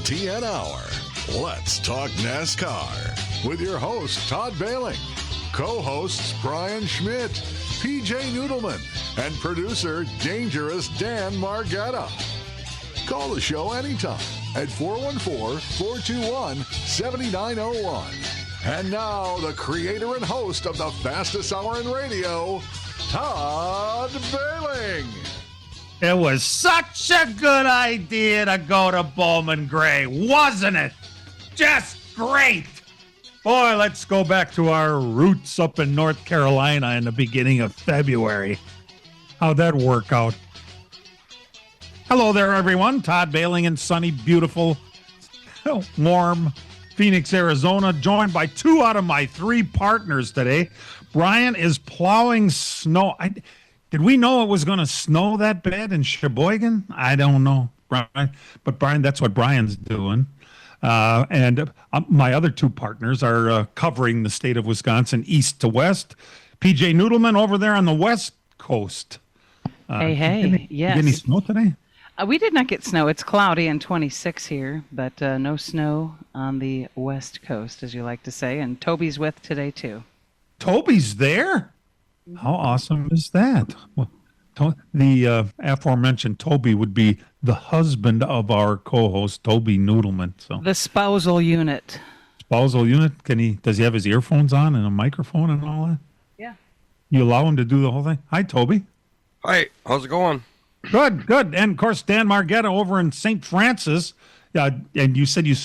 LTN Hour. Let's talk NASCAR with your host, Todd Bailing, co-hosts Brian Schmidt, PJ Noodleman, and producer Dangerous Dan Margetta. Call the show anytime at 414-421-7901. And now, the creator and host of the fastest hour in radio, Todd Bailing. It was such a good idea to go to Bowman Gray, wasn't it? Just great. Boy, let's go back to our roots up in North Carolina in the beginning of February. How'd that work out? Hello there, everyone. Todd Bailing in sunny, beautiful, warm Phoenix, Arizona, joined by 2 out of my 3 partners today. Brian is plowing snow. Did we know it was going to snow that bad in Sheboygan? I don't know, Brian. But, Brian, that's what Brian's doing. And my other 2 partners are covering the state of Wisconsin east to west. PJ Noodleman over there on the west coast. Hey, yes. Did any snow today? We did not get snow. It's cloudy and 26 here, but no snow on the west coast, as you like to say. And Toby's with today, too. Toby's there? How awesome is that? Well, the aforementioned Toby would be the husband of our co-host, Toby Noodleman. So the spousal unit. Spousal unit? Does he have his earphones on and a microphone and all that? Yeah. You allow him to do the whole thing? Hi, Toby. Hi, how's it going? Good. And, of course, Dan Margetta over in St. Francis. And you said 2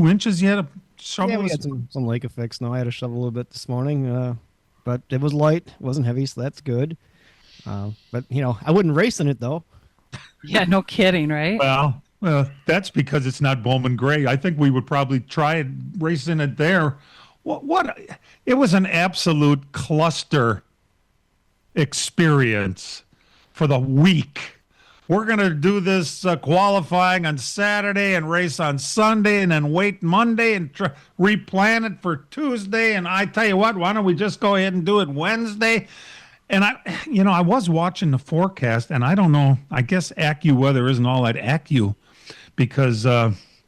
inches you had to shovel? Yeah, we had some lake effect snow. I had to shovel a little bit this morning, but it was light. It wasn't heavy, so that's good. But, I wouldn't race in it, though. Yeah, no kidding, right? Well, that's because it's not Bowman Gray. I think we would probably try racing it there. What? It was an absolute cluster experience for the week. We're going to do this qualifying on Saturday and race on Sunday and then wait Monday and replan it for Tuesday. And I tell you what, why don't we just go ahead and do it Wednesday? And I was watching the forecast, and I don't know, I guess AccuWeather isn't all that accu, because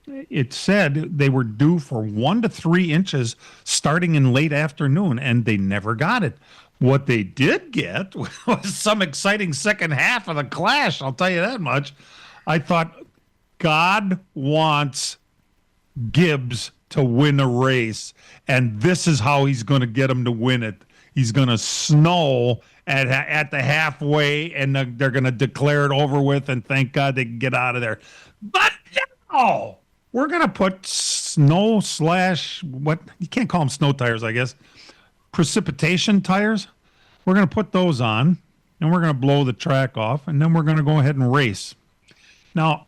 it said they were due for 1 to 3 inches starting in late afternoon, and they never got it. What they did get was some exciting second half of the Clash, I'll tell you that much. I thought, God wants Gibbs to win a race, and this is how he's going to get him to win it. He's going to snow at the halfway, and they're going to declare it over with, and thank God they can get out of there. But no! We're going to put snow / what you can't call them snow tires, I guess. Precipitation tires. We're going to put those on, and we're going to blow the track off, and then we're going to go ahead and race. Now,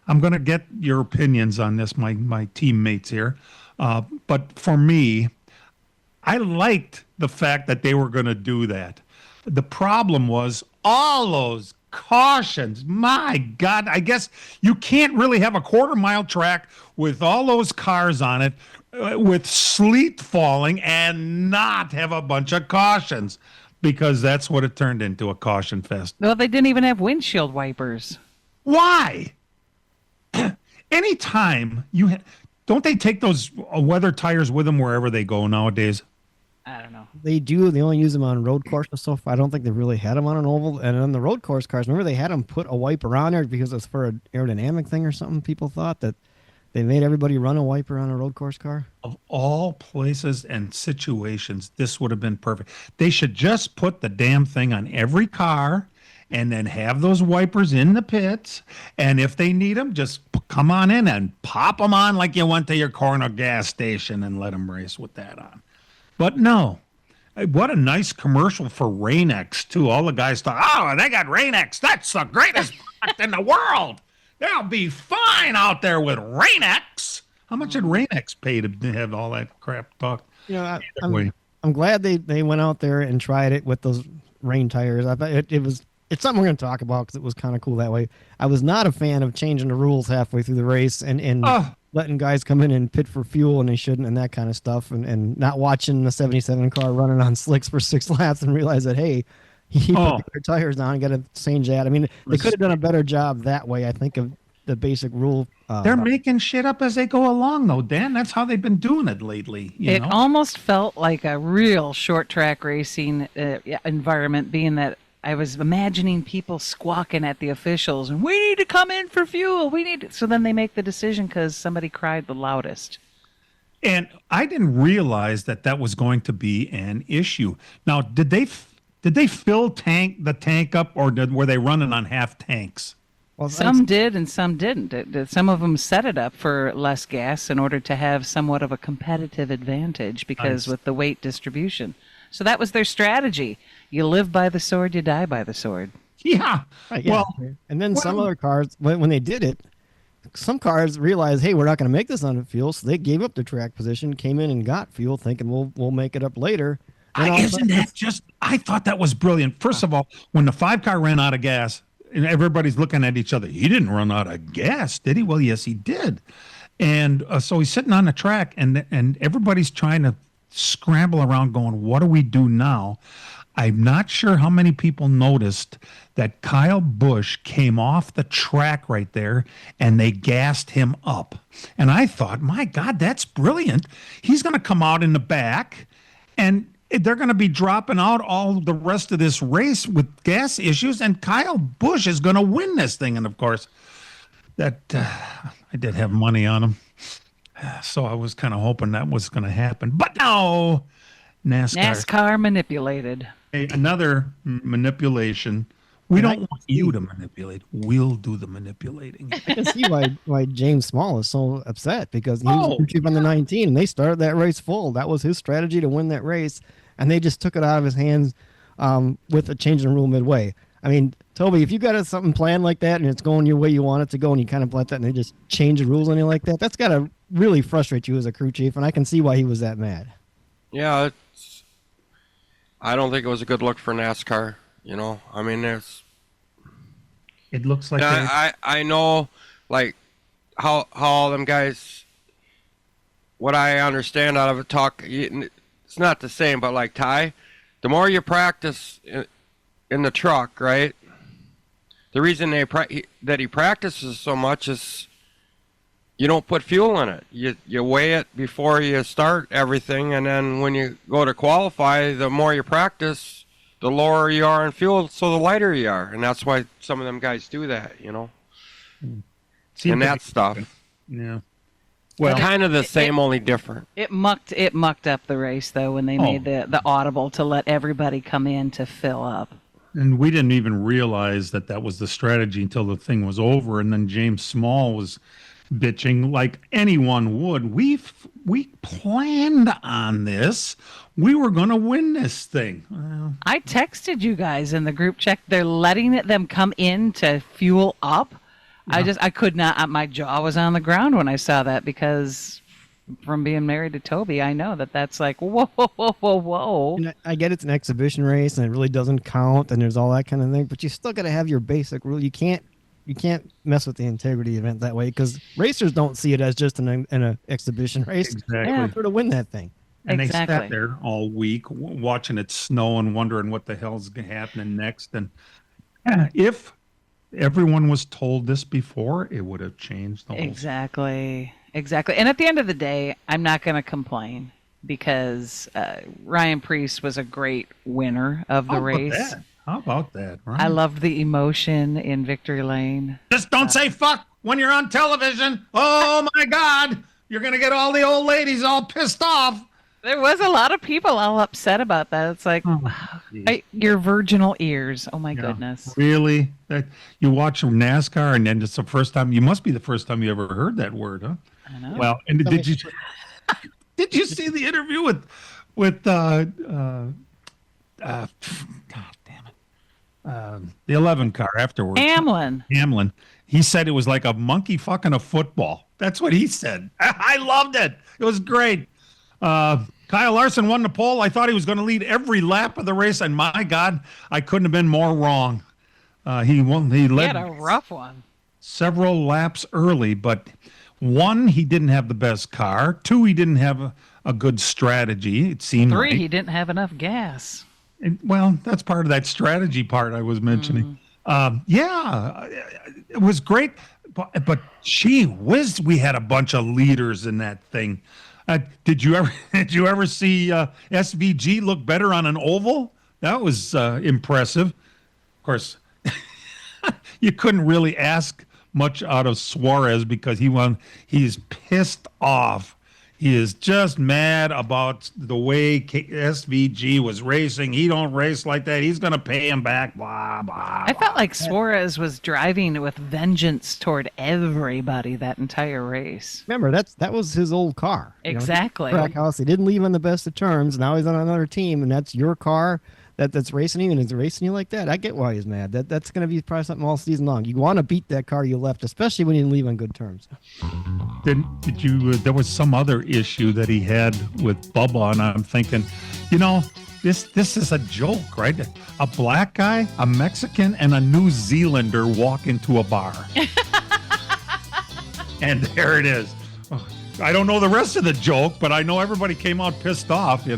I'm going to get your opinions on this, my teammates here. But for me, I liked the fact that they were going to do that. The problem was all those cautions. My God, I guess you can't really have a quarter-mile track with all those cars on it, with sleet falling, and not have a bunch of cautions, because that's what it turned into, a caution fest. Well, they didn't even have windshield wipers. Why? Anytime don't they take those weather tires with them wherever they go nowadays? I don't know. They do. They only use them on road courses so far. I don't think they really had them on an oval. And on the road course cars, remember they had them put a wiper on there because it's for an aerodynamic thing or something? People thought that they made everybody run a wiper on a road course car. Of all places and situations, this would have been perfect. They should just put the damn thing on every car and then have those wipers in the pits. And if they need them, just come on in and pop them on like you went to your corner gas station and let them race with that on. But no. What a nice commercial for Rain-X, too. All the guys thought, oh, they got Rain-X. That's the greatest product in the world. They'll be fine out there with Rain-X. How much did Rain-X pay to have all that crap talk? I'm glad they went out there and tried it with those rain tires. I thought it's something we're going to talk about because it was kind of cool that way. I was not a fan of changing the rules halfway through the race and letting guys come in and pit for fuel and they shouldn't and that kind of stuff, and not watching the 77 car running on slicks for 6 laps and realize that, hey, he put their tires on and got to change that. I mean, they could have done a better job that way, I think, of the basic rule. They're making shit up as they go along, though, Dan. That's how they've been doing it lately. You It know? almost felt like a real short track racing environment, being that I was imagining people squawking at the officials and we need to come in for fuel. We need to. So then they make the decision because somebody cried the loudest. And I didn't realize that was going to be an issue. Now, did they fill the tank up, or were they running on half tanks? Well, Some did and some didn't. Some of them set it up for less gas in order to have somewhat of a competitive advantage because with the weight distribution. So that was their strategy. You live by the sword, you die by the sword. Yeah. right, yeah. Well, and then some other cars, when they did it, some cars realized, hey, we're not going to make this on fuel, so they gave up their track position, came in and got fuel, thinking we'll make it up later. isn't that just? I thought that was brilliant. First of all, when the 5-car ran out of gas, and everybody's looking at each other, he didn't run out of gas, did he? Well, yes, he did. And so he's sitting on the track, and everybody's trying to scramble around, going, "What do we do now?" I'm not sure how many people noticed that Kyle Busch came off the track right there and they gassed him up. And I thought, my God, that's brilliant. He's going to come out in the back and they're going to be dropping out all the rest of this race with gas issues. And Kyle Busch is going to win this thing. And of course, that I did have money on him. So I was kind of hoping that was going to happen. But no, NASCAR manipulated. Another manipulation. We don't want you to manipulate. We'll do the manipulating. I can see why James Small is so upset, because he was crew chief on the 19 and they started that race full. That was his strategy to win that race, and they just took it out of his hands with a change in rule midway. I mean, Toby, if you got something planned like that and it's going your way you want it to go, and you kind of let that and they just change the rules on you like that, that's got to really frustrate you as a crew chief, and I can see why he was that mad. Yeah, I don't think it was a good look for NASCAR. You know, I mean, It looks like I know, like how all them guys. What I understand out of it, it's not the same, but like Ty, the more you practice in the truck, right? The reason that he practices so much is you don't put fuel in it. You weigh it before you start everything, and then when you go to qualify, the more you practice, the lower you are in fuel, so the lighter you are, and that's why some of them guys do that, you know. And that stuff. Yeah. Well, kind of the same, only different. It mucked up the race though when they made the audible to let everybody come in to fill up. And we didn't even realize that was the strategy until the thing was over, and then James Small was bitching like anyone would. We planned on this. We were going to win this thing. Well, I texted you guys in the group chat. They're letting them come in to fuel up. Yeah. I could not. My jaw was on the ground when I saw that, because from being married to Toby, I know that's like, whoa, whoa, whoa, whoa, whoa. And I get it's an exhibition race and it really doesn't count and there's all that kind of thing, but you still got to have your basic rule. You can't mess with the integrity event that way, because racers don't see it as just an exhibition race. Exactly. They're out there to win that thing. And exactly. They sat there all week watching it snow and wondering what the hell's happening next. And if everyone was told this before, it would have changed the whole Exactly. And at the end of the day, I'm not going to complain, because Ryan Preece was a great winner of the race. How about that? Right? I loved the emotion in Victory Lane. Just don't say fuck when you're on television. Oh my God. You're going to get all the old ladies all pissed off. There was a lot of people all upset about that. It's like, your virginal ears. Oh my goodness. Really? You watch NASCAR and then it's the first time, must be the first time you ever heard that word, huh? I know. Well, and did you see the interview with God damn it. The 11 car afterwards. Hamlin. He said it was like a monkey fucking a football. That's what he said. I loved it. It was great. Kyle Larson won the pole. I thought he was going to lead every lap of the race, and my God, I couldn't have been more wrong. He led had a rough one. Several laps early, but 1, he didn't have the best car. 2, he didn't have a good strategy. It seemed 3, he didn't have enough gas. Well, that's part of that strategy part I was mentioning. Yeah, it was great. But gee whiz, we had a bunch of leaders in that thing. Did you ever see SVG look better on an oval? That was impressive. Of course, you couldn't really ask much out of Suarez because he's pissed off. He is just mad about the way SVG was racing. He don't race like that. He's going to pay him back, blah, blah. I felt like Suarez was driving with vengeance toward everybody that entire race. Remember, that was his old car. Exactly. Trackhouse. He didn't leave on the best of terms. Now he's on another team, and that's your car that's racing you, and it's racing you like that. I get why he's mad. That's going to be probably something all season long. You want to beat that car you left, especially when you didn't leave on good terms. Did you? There was some other issue that he had with Bubba, and I'm thinking, this is a joke, right? A black guy, a Mexican, and a New Zealander walk into a bar, and there it is. I don't know the rest of the joke, but I know everybody came out pissed off,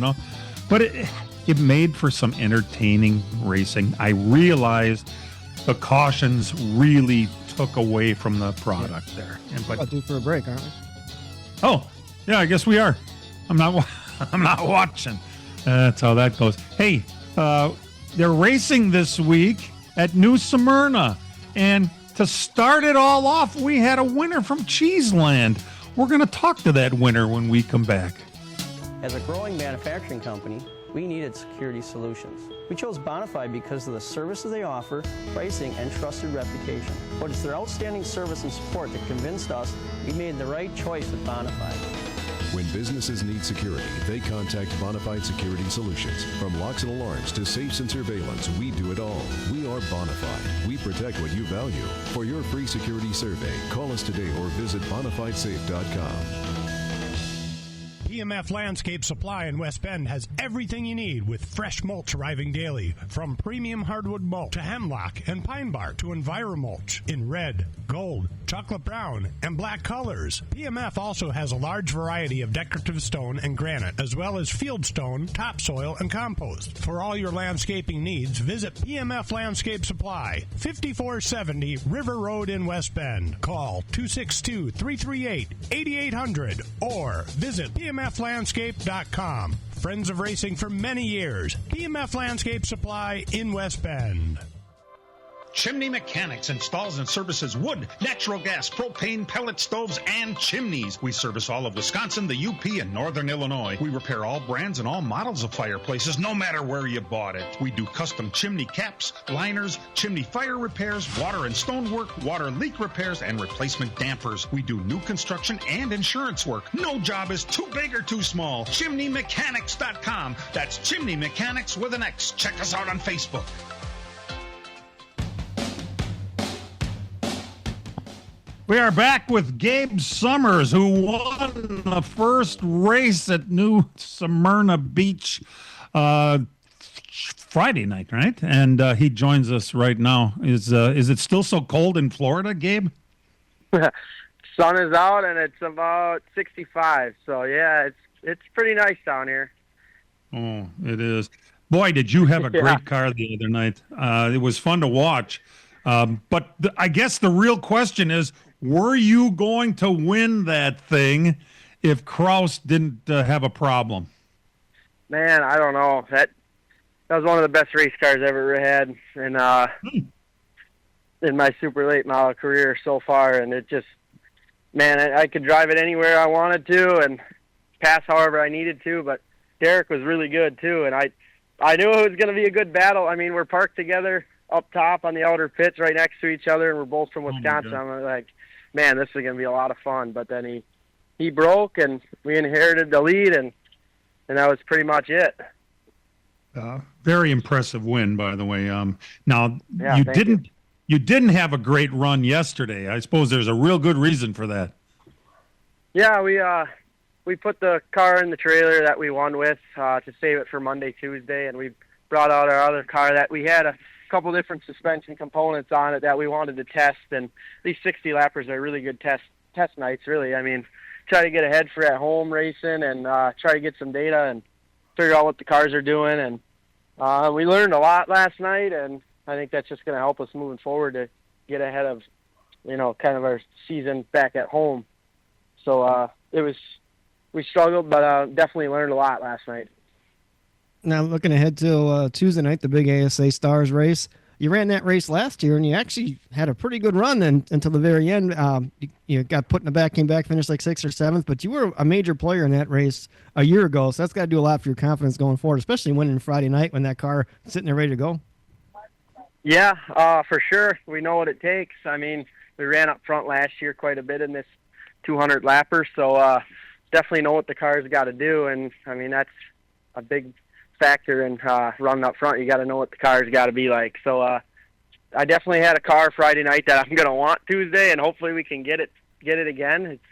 But it made for some entertaining racing. I realized the cautions really took away from the product there. But due for a break, aren't we? Oh, yeah, I guess we are. I'm not watching. That's how that goes. Hey, they're racing this week at New Smyrna, and to start it all off, we had a winner from Cheeseland. We're going to talk to that winner when we come back. As a growing manufacturing company, we needed security solutions. We chose Bonafide because of the services they offer, pricing, and trusted reputation. But it's their outstanding service and support that convinced us we made the right choice with Bonafide. When businesses need security, they contact Bonafide Security Solutions. From locks and alarms to safes and surveillance, we do it all. We are Bonafide. We protect what you value. For your free security survey, call us today or visit bonafidesafe.com. PMF Landscape Supply in West Bend has everything you need with fresh mulch arriving daily. From premium hardwood mulch to hemlock and pine bark to EnviroMulch in red, gold, chocolate brown, and black colors. PMF also has a large variety of decorative stone and granite, as well as field stone, topsoil, and compost. For all your landscaping needs, visit PMF Landscape Supply, 5470 River Road in West Bend. Call 262-338-8800 or visit PMFlandscape.com. Friends of racing for many years. PMF Landscape Supply in West Bend. Chimney Mechanics installs and services wood, natural gas, propane, pellet stoves, and chimneys. We service all of Wisconsin, the UP, and Northern Illinois. We repair all brands and all models of fireplaces, no matter where you bought it. We do custom chimney caps, liners, chimney fire repairs, water and stonework, water leak repairs, and replacement dampers. We do new construction and insurance work. No job is too big or too small. ChimneyMechanics.com. That's Chimney Mechanics with an X. Check us out on Facebook. We are back with Gabe Summers, who won the first race at New Smyrna Beach Friday night, right? And he joins us right now. Is it still so cold in Florida, Gabe? Sun is out and it's about 65. So yeah, it's pretty nice down here. Oh, it is. Boy, did you have a great car the other night. It was fun to watch. But I guess the real question is, were you going to win that thing if Kraus didn't have a problem? Man, I don't know. That was one of the best race cars I've ever had in my super late model career so far. And it just, man, I could drive it anywhere I wanted to and pass however I needed to. But Derek was really good too, and I knew it was going to be a good battle. I mean, we're parked together up top on the outer pits right next to each other, and we're both from Wisconsin. I'm like, man, this is going to be a lot of fun. But then he broke, and we inherited the lead, and that was pretty much it. Very impressive win, by the way. Now, yeah, you didn't have a great run yesterday. I suppose there's a real good reason for that. Yeah, we put the car in the trailer that we won with to save it for Monday, Tuesday, and we brought out our other car that we had a couple different suspension components on it that we wanted to test, and these 60 lappers are really good test nights, really. I mean, try to get ahead for at home racing and try to get some data and figure out what the cars are doing, and we learned a lot last night, and I think that's just going to help us moving forward to get ahead of kind of our season back at home. So we struggled, but definitely learned a lot last night. Now, looking ahead to Tuesday night, the big ASA Stars race. You ran that race last year, and you actually had a pretty good run then until the very end. You got put in the back, came back, finished like 6th or 7th, but you were a major player in that race a year ago, so that's got to do a lot for your confidence going forward, especially winning Friday night when that car is sitting there ready to go. Yeah, for sure. We know what it takes. I mean, we ran up front last year quite a bit in this 200 lapper, so definitely know what the car's got to do, and I mean, that's a big factor in running up front. You got to know what the car's got to be like. So I definitely had a car Friday night that I'm going to want Tuesday, and hopefully we can get it again. It's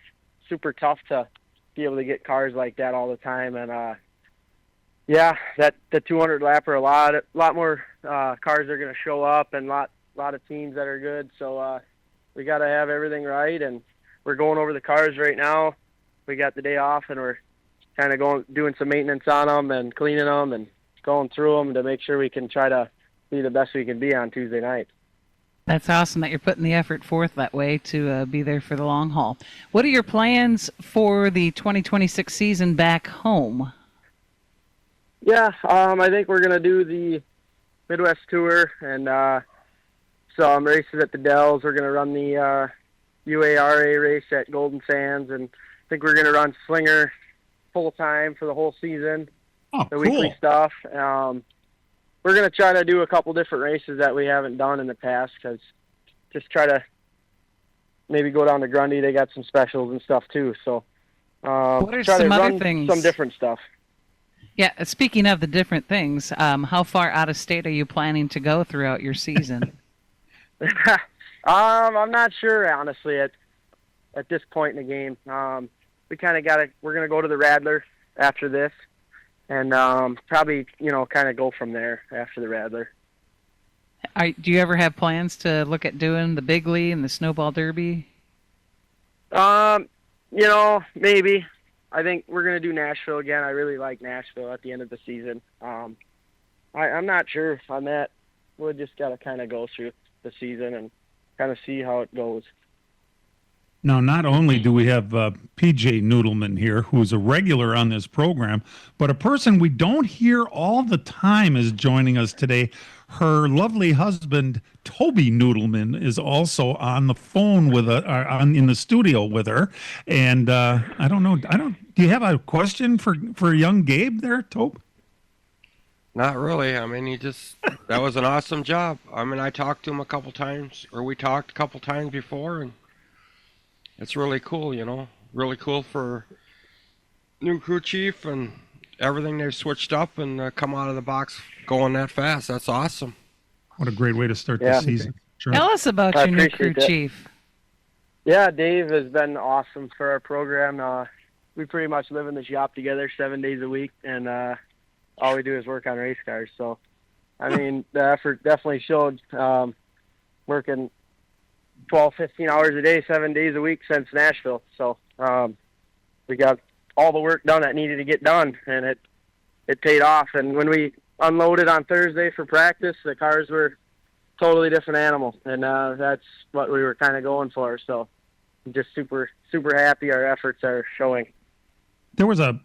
super tough to be able to get cars like that all the time, and yeah, that the 200 lapper, a lot more cars are going to show up, and lot of teams that are good. So we got to have everything right, and we're going over the cars right now. We got the day off, and we're kind of doing some maintenance on them and cleaning them and going through them to make sure we can try to be the best we can be on Tuesday night. That's awesome that you're putting the effort forth that way to be there for the long haul. What are your plans for the 2026 season back home? Yeah, I think we're going to do the Midwest Tour and some races at the Dells. We're going to run the UARA race at Golden Sands, and I think we're going to run Slinger full time for the whole season. Oh, the cool. weekly stuff. We're going to try to do a couple different races that we haven't done in the past, because just try to maybe go down to Grundy. They got some specials and stuff too. So what are try some to other run things? some different stuff. Yeah, speaking of the different things, how far out of state are you planning to go throughout your season? I'm not sure, honestly, at this point in the game. We kind of we're going to go to the Radler after this, and probably, kind of go from there after the Radler. Do you ever have plans to look at doing the Bigley and the Snowball Derby? Maybe. I think we're going to do Nashville again. I really like Nashville at the end of the season. I'm not sure on that. We'll just got to kind of go through the season and kind of see how it goes. Now, not only do we have PJ Noodleman here, who's a regular on this program, but a person we don't hear all the time is joining us today. Her lovely husband, Toby Noodleman, is also on the phone with in the studio with her. And I don't know. Do you have a question for young Gabe there, Toby? Not really. I mean, that was an awesome job. I mean, I talked to him a couple times, or we talked a couple times before, and it's really cool, really cool for new crew chief and everything. They've switched up and come out of the box going that fast. That's awesome. What a great way to start the season. Sure. Tell us about your new crew chief. Yeah, Dave has been awesome for our program. We pretty much live in the shop together 7 days a week, and all we do is work on race cars. So, I mean, the effort definitely showed, working 12, 15 hours a day, 7 days a week since Nashville. So we got all the work done that needed to get done, and it paid off. And when we unloaded on Thursday for practice, the cars were totally different animal, and that's what we were kind of going for. So I'm just super, super happy our efforts are showing. There was a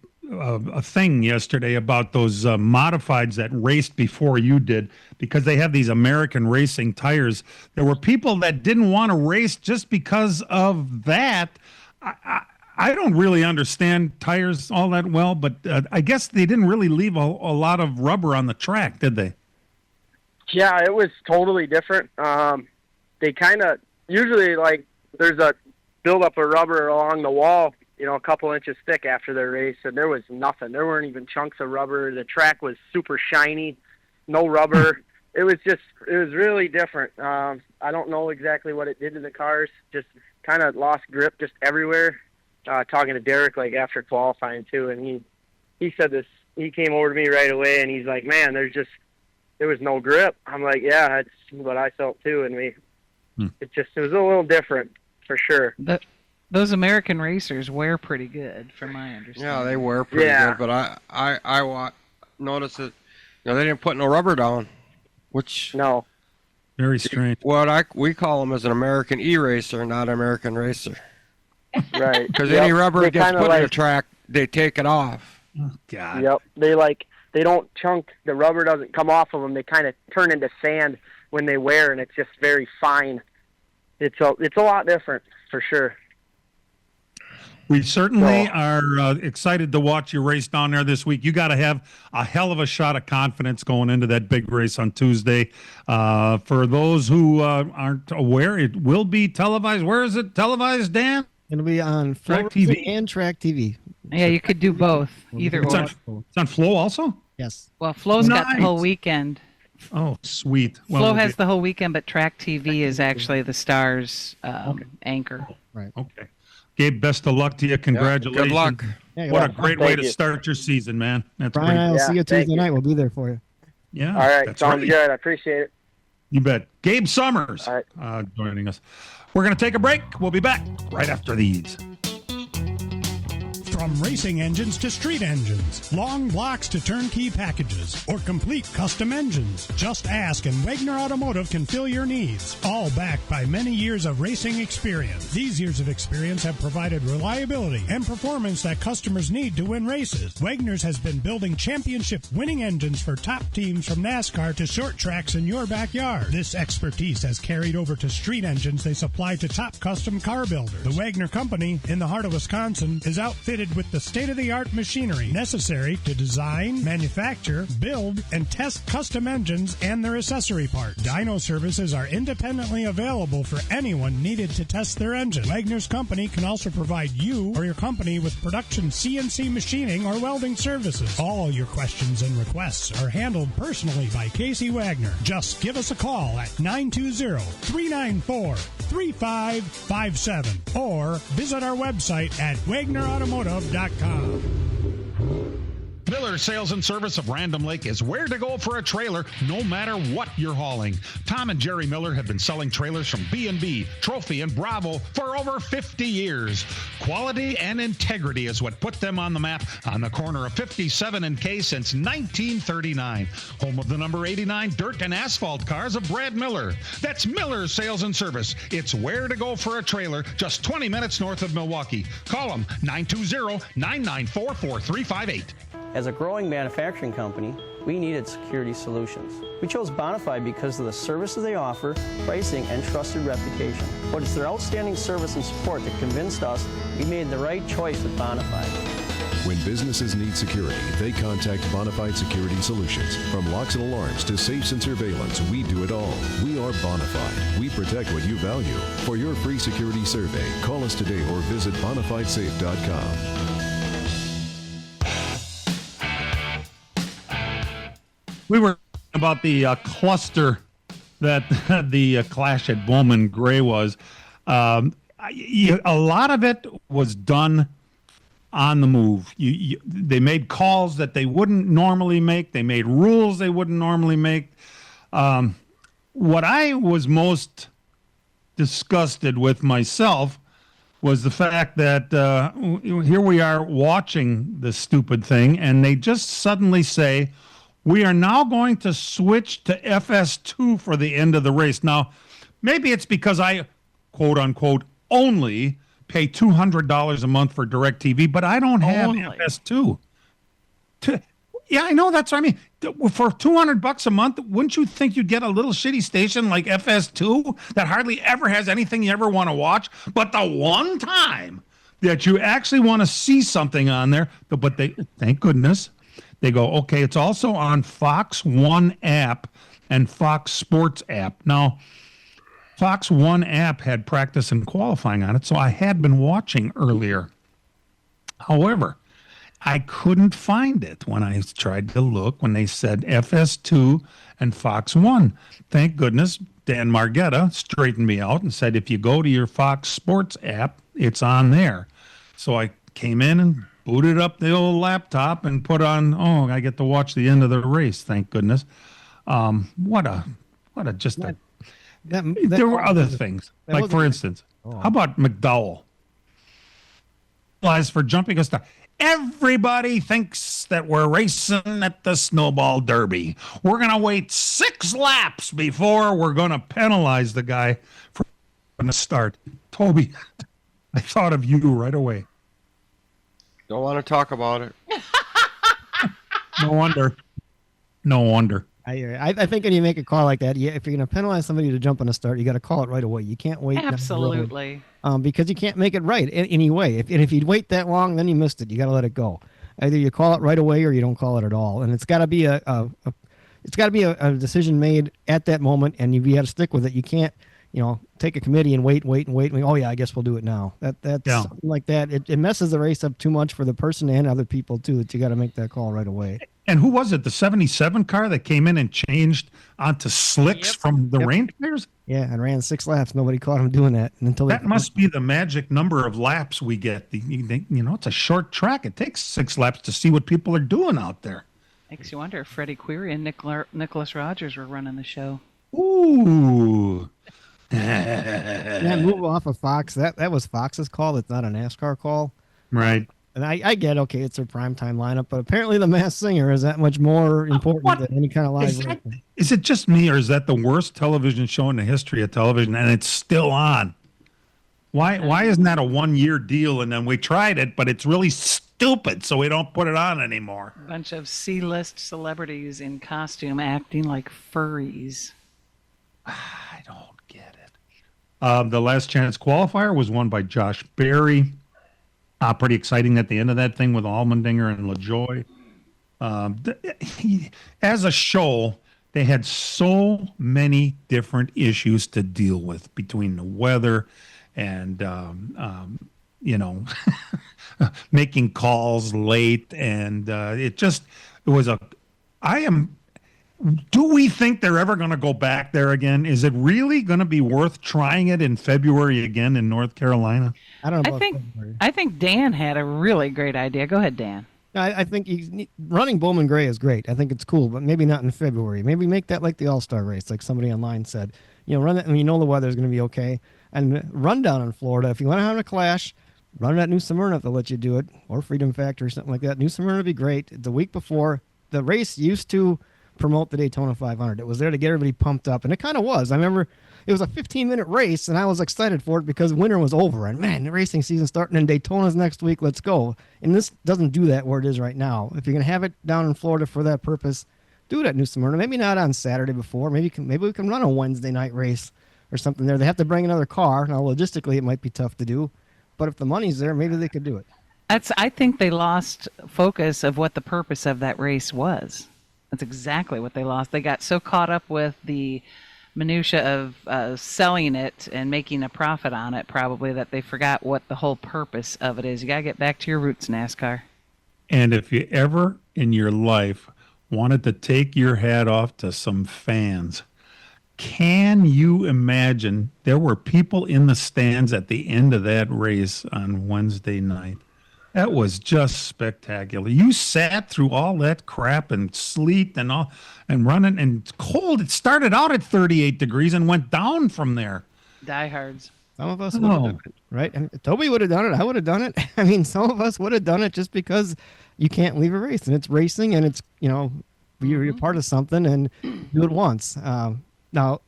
thing yesterday about those modifieds that raced before you did, because they have these American racing tires. There were people that didn't want to race just because of that. I don't really understand tires all that well, but I guess they didn't really leave a lot of rubber on the track, did they? Yeah, it was totally different. They kind of usually, like, there's a buildup of rubber along the wall, a couple inches thick after their race, and there was nothing. There weren't even chunks of rubber. The track was super shiny, no rubber. It was really different. I don't know exactly what it did to the cars. Just kind of lost grip just everywhere. Talking to Derek, like, after qualifying too, and he said this. He came over to me right away, and he's like, "Man, there was no grip." I'm like, "Yeah, that's what I felt too." And it was a little different for sure. Those American racers wear pretty good, from my understanding. Yeah, they wear pretty good, but I noticed that they didn't put no rubber down, which no. Very strange. We call them as an American e-racer, not American racer. Right. Because any rubber They gets kinda put in the like- track, they take it off. Oh, God. Yep. They don't chunk. The rubber doesn't come off of them. They kind of turn into sand when they wear, and it's just very fine. It's a lot different for sure. We certainly are excited to watch you race down there this week. You got to have a hell of a shot of confidence going into that big race on Tuesday. For those who aren't aware, it will be televised. Where is it televised, Dan? It'll be on Track Flow TV. and Track TV. Yeah, you could do both, either It's or. it's on Flow also? Yes. Well, Flo's got the Nice. whole weekend. Oh, sweet. Well, Flo we'll has be- the whole weekend, but Track TV is actually the Stars anchor. Right. Okay. Gabe, best of luck to you. Congratulations. Good luck. Yeah, What a well, great way Thank to you. start your season, man. That's Brian and I great. will Yeah, see you thank Tuesday you. night. We'll be there for you. Yeah. All right. That's Sounds right. good. I appreciate it. You bet. Gabe Summers All right. joining us. We're going to take a break. We'll be back right after these. From racing engines to street engines, long blocks to turnkey packages, or complete custom engines, just ask and Wagner Automotive can fill your needs. All backed by many years of racing experience. These years of experience have provided reliability and performance that customers need to win races. Wagner's has been building championship winning engines for top teams from NASCAR to short tracks in your backyard. This expertise has carried over to street engines they supply to top custom car builders. The Wagner Company in the heart of Wisconsin is outfitted with the state-of-the-art machinery necessary to design, manufacture, build, and test custom engines and their accessory parts. Dyno services are independently available for anyone needed to test their engine. Wagner's Company can also provide you or your company with production CNC machining or welding services. All your questions and requests are handled personally by Casey Wagner. Just give us a call at 920-394-3557 or visit our website at wagnerautomotive.com. Miller Sales and Service of Random Lake is where to go for a trailer no matter what you're hauling. Tom and Jerry Miller have been selling trailers from B&B, Trophy, and Bravo for over 50 years. Quality and integrity is what put them on the map on the corner of 57 and K since 1939. Home of the number 89 dirt and asphalt cars of Brad Miller. That's Miller Sales and Service. It's where to go for a trailer just 20 minutes north of Milwaukee. Call them 920-994-4358. As a growing manufacturing company, we needed security solutions. We chose Bonafide because of the services they offer, pricing, and trusted reputation. But it's their outstanding service and support that convinced us we made the right choice with Bonafide. When businesses need security, they contact Bonafide Security Solutions. From locks and alarms to safes and surveillance, we do it all. We are Bonafide. We protect what you value. For your free security survey, call us today or visit bonafidesafe.com. We were about the cluster that the clash at Bowman Gray was. A lot of it was done on the move. They made calls that they wouldn't normally make. They made rules they wouldn't normally make. What I was most disgusted with myself was the fact that here we are watching this stupid thing, and they just suddenly say, we are now going to switch to FS2 for the end of the race. Now, maybe it's because I, quote unquote, only pay $200 a month for DirecTV, but I don't have FS2. Yeah, I know. That's what I mean. For $200 a month, wouldn't you think you'd get a little shitty station like FS2 that hardly ever has anything you ever want to watch? But the one time that you actually want to see something on there, but they, thank goodness, they go, okay, it's also on Fox One app and Fox Sports app. Now, Fox One app had practice and qualifying on it, so I had been watching earlier. However, I couldn't find it when I tried to look when they said FS2 and Fox One. Thank goodness Dan Margetta straightened me out and said, if you go to your Fox Sports app, it's on there. So I came in and booted up the old laptop and put on, I get to watch the end of the race, thank goodness. There were other things. Like, for instance, how about McDowell? For jumping a star. Everybody thinks that we're racing at the Snowball Derby. We're going to wait 6 laps before we're going to penalize the guy for the start. Toby, I thought of you right away. Don't want to talk about it. No wonder. No wonder. I think when you make a call like that, if you're going to penalize somebody to jump on a start, you got to call it right away. You can't wait. Absolutely. Because you can't make it right anyway. If you wait that long, then you missed it. You got to let it go. Either you call it right away or you don't call it at all. And it's got to be a decision made at that moment, and you got to stick with it. You can't, take a committee and wait. Oh yeah, I guess we'll do it now. That's something like that. It messes the race up too much for the person and other people too. That you got to make that call right away. And who was it? The 77 car that came in and changed onto slicks from the rain tires? Yeah, and ran 6 laps. Nobody caught him doing that That must be the magic number of laps we get. It's a short track. It takes 6 laps to see what people are doing out there. Makes you wonder if Freddie Query and Nicholas Rogers were running the show. Ooh. Yeah, move off of Fox. That was Fox's call. It's not a NASCAR call. Right. And I get, okay, it's their primetime lineup, but apparently the Masked Singer is that much more important than any kind of live race. Is it just me, or is that the worst television show in the history of television, and it's still on? Why isn't that a 1-year deal, and then we tried it, but it's really stupid, so we don't put it on anymore? A bunch of C-list celebrities in costume acting like furries. I don't get it. The Last Chance qualifier was won by Josh Berry. Pretty exciting at the end of that thing with Allmendinger and LaJoy. As a show, they had so many different issues to deal with between the weather and, making calls late. And do we think they're ever going to go back there again? Is it really going to be worth trying it in February again in North Carolina? I don't know. I think Dan had a really great idea. Go ahead, Dan. I think running Bowman Gray is great. I think it's cool, but maybe not in February. Maybe make that like the All-Star race, like somebody online said. Run it when you know the weather is going to be okay, and run down in Florida. If you want to have a clash, run it at New Smyrna if they'll let you do it, or Freedom Factory, something like that. New Smyrna would be great. The week before, the race used to promote the Daytona 500. It was there to get everybody pumped up, and it kind of was. I remember it was a 15-minute race, and I was excited for it because winter was over, and man, the racing season's starting, and Daytona's next week. Let's go. And this doesn't do that where it is right now. If you're going to have it down in Florida for that purpose, do it at New Smyrna. Maybe not on Saturday before. Maybe we can run a Wednesday night race or something there. They have to bring another car. Now, logistically, it might be tough to do, but if the money's there, maybe they could do it. I think they lost focus of what the purpose of that race was. That's exactly what they lost. They got so caught up with the minutia of selling it and making a profit on it, probably, that they forgot what the whole purpose of it is. You got to get back to your roots, NASCAR. And if you ever in your life wanted to take your hat off to some fans, can you imagine there were people in the stands at the end of that race on Wednesday night? That was just spectacular. You sat through all that crap and sleet and all, and running and cold. It started out at 38 degrees and went down from there. Diehards. Some of us would have done it, right? And Toby would have done it. I would have done it. I mean, some of us would have done it just because you can't leave a race, and it's racing, and it's, you're part of something, and do it once. Now,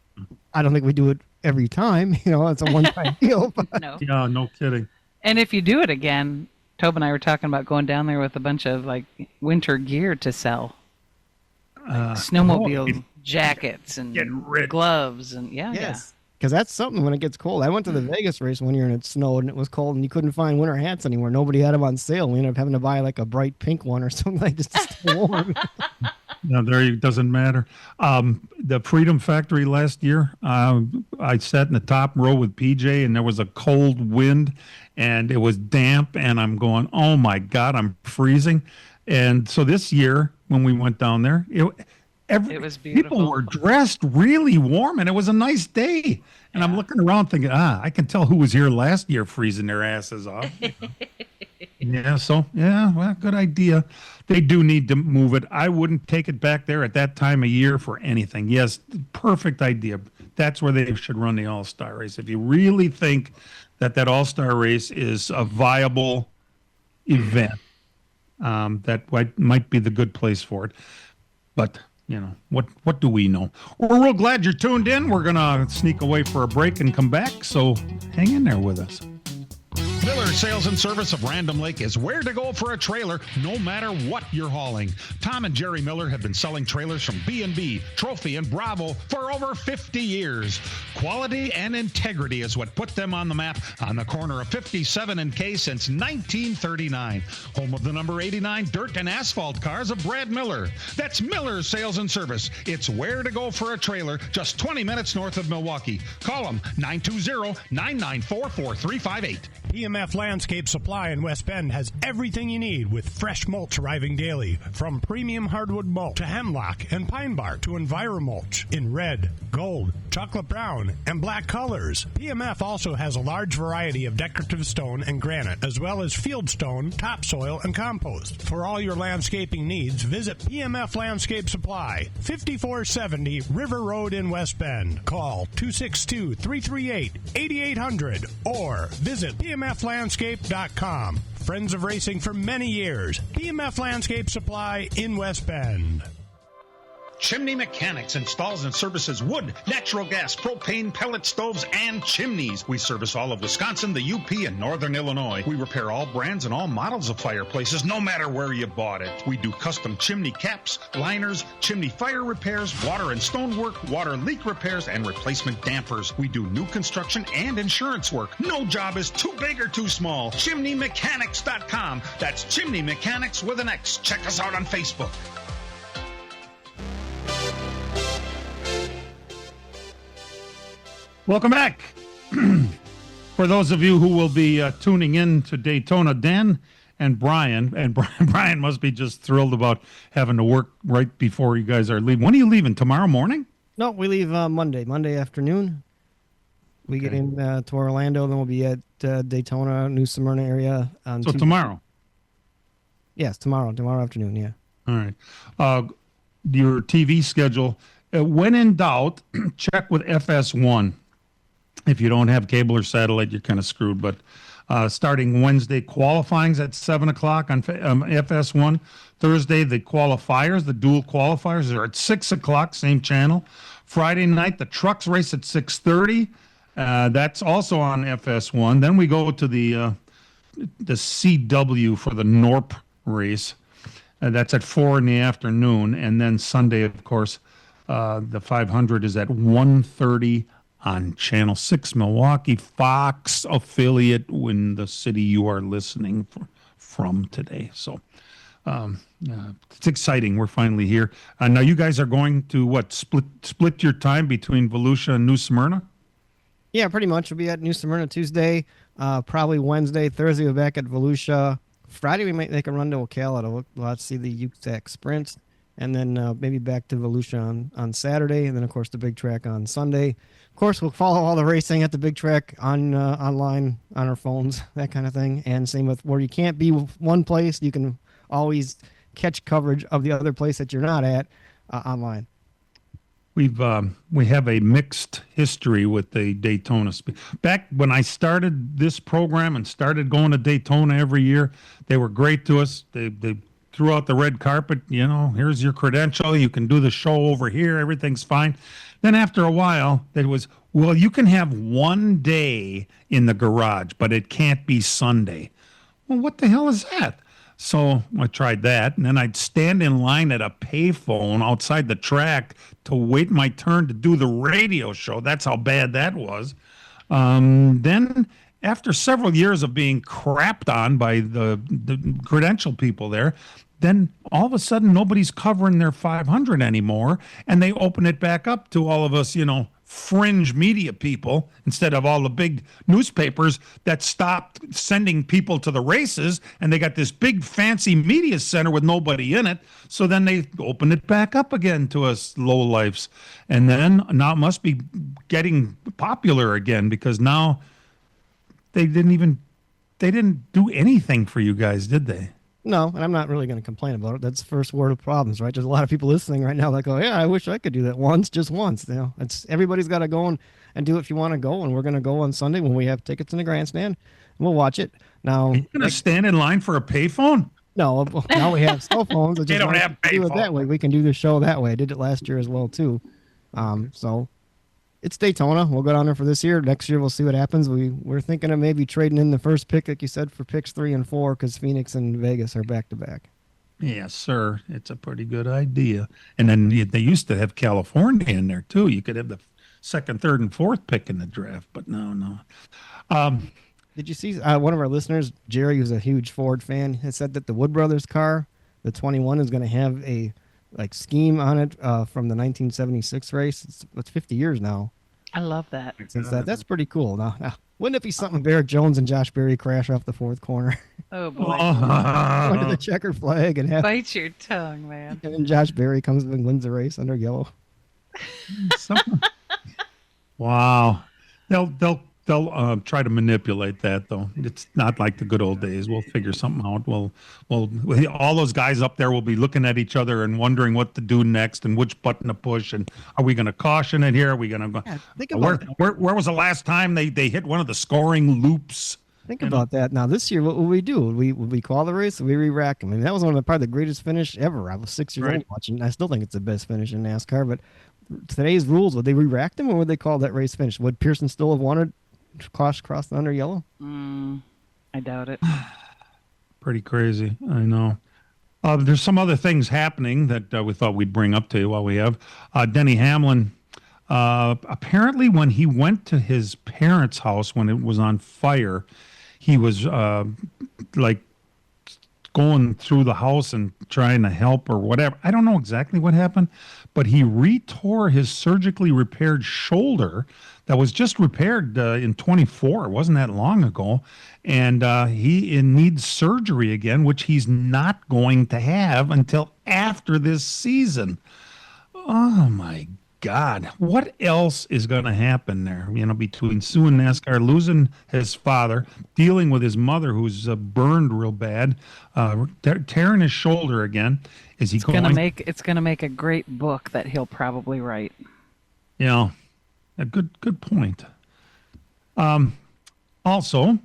I don't think we do it every time. It's a one-time deal. But. No. Yeah, no kidding. And if you do it again, Tobe and I were talking about going down there with a bunch of winter gear to sell, snowmobile jackets and gloves and yes, because that's something when it gets cold. I went to the Vegas race one year and it snowed and it was cold and you couldn't find winter hats anywhere. Nobody had them on sale. We ended up having to buy like a bright pink one or something like just to stay warm. No, it doesn't matter. The Freedom Factory last year, I sat in the top row with PJ, and there was a cold wind, and it was damp, and I'm going, oh, my God, I'm freezing. And so this year, when we went down there, it was beautiful. People were dressed really warm, and it was a nice day. And I'm looking around thinking, I can tell who was here last year freezing their asses off. Well, good idea. They do need to move it. I wouldn't take it back there at that time of year for anything. Yes, perfect idea. That's where they should run the All-Star race. If you really think that All-Star race is a viable event, that might be the good place for it. But what do we know? We're real glad you're tuned in. We're gonna sneak away for a break and come back, so hang in there with us. Miller Sales and Service of Random Lake is where to go for a trailer, no matter what you're hauling. Tom and Jerry Miller have been selling trailers from B&B, Trophy, and Bravo for over 50 years. Quality and integrity is what put them on the map on the corner of 57 and K since 1939. Home of the number 89 dirt and asphalt cars of Brad Miller. That's Miller Sales and Service. It's where to go for a trailer, just 20 minutes north of Milwaukee. Call them 920-994-4358. PMF Landscape Supply in West Bend has everything you need with fresh mulch arriving daily. From premium hardwood mulch to hemlock and pine bark to EnviroMulch in red, gold, chocolate brown, and black colors. PMF also has a large variety of decorative stone and granite, as well as field stone, topsoil, and compost. For all your landscaping needs, visit PMF Landscape Supply, 5470 River Road in West Bend. Call 262-338-8800 or visit PMFlandscape.com. Friends of racing for many years. PMF Landscape Supply in West Bend. Chimney Mechanics installs and services wood, natural gas, propane, pellet stoves, and chimneys. We service all of Wisconsin, the UP, and Northern Illinois. We repair all brands and all models of fireplaces, no matter where you bought it. We do custom chimney caps, liners, chimney fire repairs, water and stonework, water leak repairs, and replacement dampers. We do new construction and insurance work. No job is too big or too small. ChimneyMechanics.com. That's Chimney Mechanics with an X. Check us out on Facebook. Welcome back. For those of you who will be tuning in to Daytona, Dan and Brian must be just thrilled about having to work right before you guys are leaving. When are you leaving? Tomorrow morning? No, we leave Monday afternoon. We get in to Orlando, then we'll be at Daytona, New Smyrna area. So tomorrow? Yes, tomorrow afternoon, yeah. All right. Your TV schedule, when in doubt, check with FS1. If you don't have cable or satellite, you're kind of screwed. But starting Wednesday, qualifying's at 7 o'clock on FS1. Thursday, the qualifiers, the dual qualifiers, are at 6 o'clock, same channel. Friday night, the trucks race at 6:30. That's also on FS1. Then we go to the CW for the NORP race. That's at 4 in the afternoon. And then Sunday, of course, the 500 is at 1:30 on Channel 6, Milwaukee, Fox affiliate in the city you are listening from today. So it's exciting. We're finally here. Now you guys are going to split your time between Volusia and New Smyrna? Yeah, pretty much. We'll be at New Smyrna Tuesday, probably Wednesday. Thursday, we're back at Volusia. Friday, we might make a run to Ocala to see the USAC Sprint. And then maybe back to Volusia on Saturday. And then, of course, the big track on Sunday. Of course, we'll follow all the racing at the big track online, on our phones, that kind of thing. And same with where you can't be one place, you can always catch coverage of the other place that you're not at online. We have a mixed history with the Daytona. Back when I started this program and started going to Daytona every year, they were great to us. They threw out the red carpet. Here's your credential. You can do the show over here. Everything's fine. Then after a while, it was, well, you can have one day in the garage, but it can't be Sunday. Well, what the hell is that? So I tried that, and then I'd stand in line at a payphone outside the track to wait my turn to do the radio show. That's how bad that was. Then after several years of being crapped on by the credential people there, then all of a sudden nobody's covering their 500 anymore, and they open it back up to all of us, fringe media people, instead of all the big newspapers that stopped sending people to the races, and they got this big fancy media center with nobody in it. So then they opened it back up again to us lowlifes. And then now it must be getting popular again, because now they didn't do anything for you guys, did they? No, and I'm not really going to complain about it. That's the first word of problems, right? There's a lot of people listening right now that go, yeah, I wish I could do that just once. Everybody's got to go and do it if you want to go, and we're going to go on Sunday when we have tickets in the grandstand, and we'll watch it. Now, you're going to stand in line for a payphone? No, now we have cell phones. They don't have do it that payphones. way. We can do the show that way. I did it last year as well too. So it's Daytona. We'll go down there for this year. Next year we'll see what happens. We're thinking of maybe trading in the first pick, like you said, for picks 3 and 4 because Phoenix and Vegas are back to back. Yes, sir. It's a pretty good idea. And then they used to have California in there too. You could have the second, third, and fourth pick in the draft, but no. Did you see one of our listeners, Jerry, who's a huge Ford fan, has said that the Wood Brothers car, the 21, is going to have a scheme on it from the 1976 race. It's 50 years now I love that. since that. That's pretty cool. Now, wouldn't it be something Barrett Jones and Josh Berry crash off the fourth corner Oh boy. under the checker flag and have, Bite your tongue, man. and then Josh Berry comes and wins the race under yellow? Wow. They'll try to manipulate that though. It's not like the good old days. We'll figure something out. We'll all those guys up there will be looking at each other and wondering what to do next and which button to push. And are we going to caution it here? Are we going to go? Yeah, think about Where was the last time they hit one of the scoring loops? Think about that. Now this year, what will we do? Would we call the race? Would we re-rack them? I mean, that was probably the greatest finish ever. I was 6 years old watching. I still think it's the best finish in NASCAR. But today's rules, would they re-rack them or would they call that race finished? Would Pearson still have wanted cross the under yellow? I doubt it. Pretty crazy. I know. There's some other things happening that we thought we'd bring up to you while we have. Denny Hamlin, apparently when he went to his parents' house when it was on fire, he was going through the house and trying to help or whatever. I don't know exactly what happened, but he retore his surgically repaired shoulder that was just repaired in 24. It wasn't that long ago. And he needs surgery again, which he's not going to have until after this season. Oh, my God. What else is going to happen there? Between Sue and NASCAR, losing his father, dealing with his mother who's burned real bad, tearing his shoulder again. Is he going to make? It's going to make a great book that he'll probably write. Yeah, a good point. Also,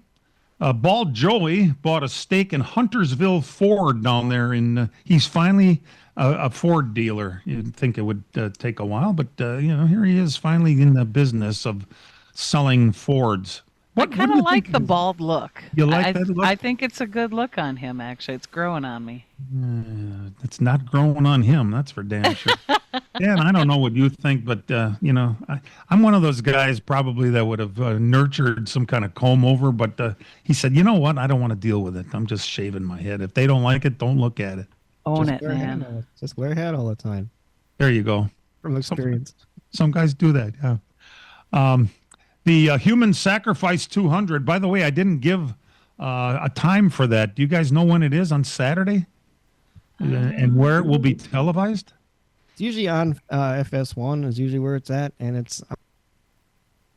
Bald Joey bought a stake in Huntersville Ford down there. He's finally a Ford dealer. You'd think it would take a while, but here he is finally in the business of selling Fords. I kind of like the bald look. You like that look? I think it's a good look on him, actually. It's growing on me. It's not growing on him, that's for damn sure. Dan, I don't know what you think, but, I'm one of those guys probably that would have nurtured some kind of comb over, but he said, you know what? I don't want to deal with it. I'm just shaving my head. If they don't like it, don't look at it. Own it, man. Just wear a hat all the time. There you go. From experience. Some guys do that, yeah. The Human Sacrifice 200, by the way, I didn't give a time for that. Do you guys know when it is on Saturday? And where it will be televised? It's usually on FS1 is usually where it's at, and it's...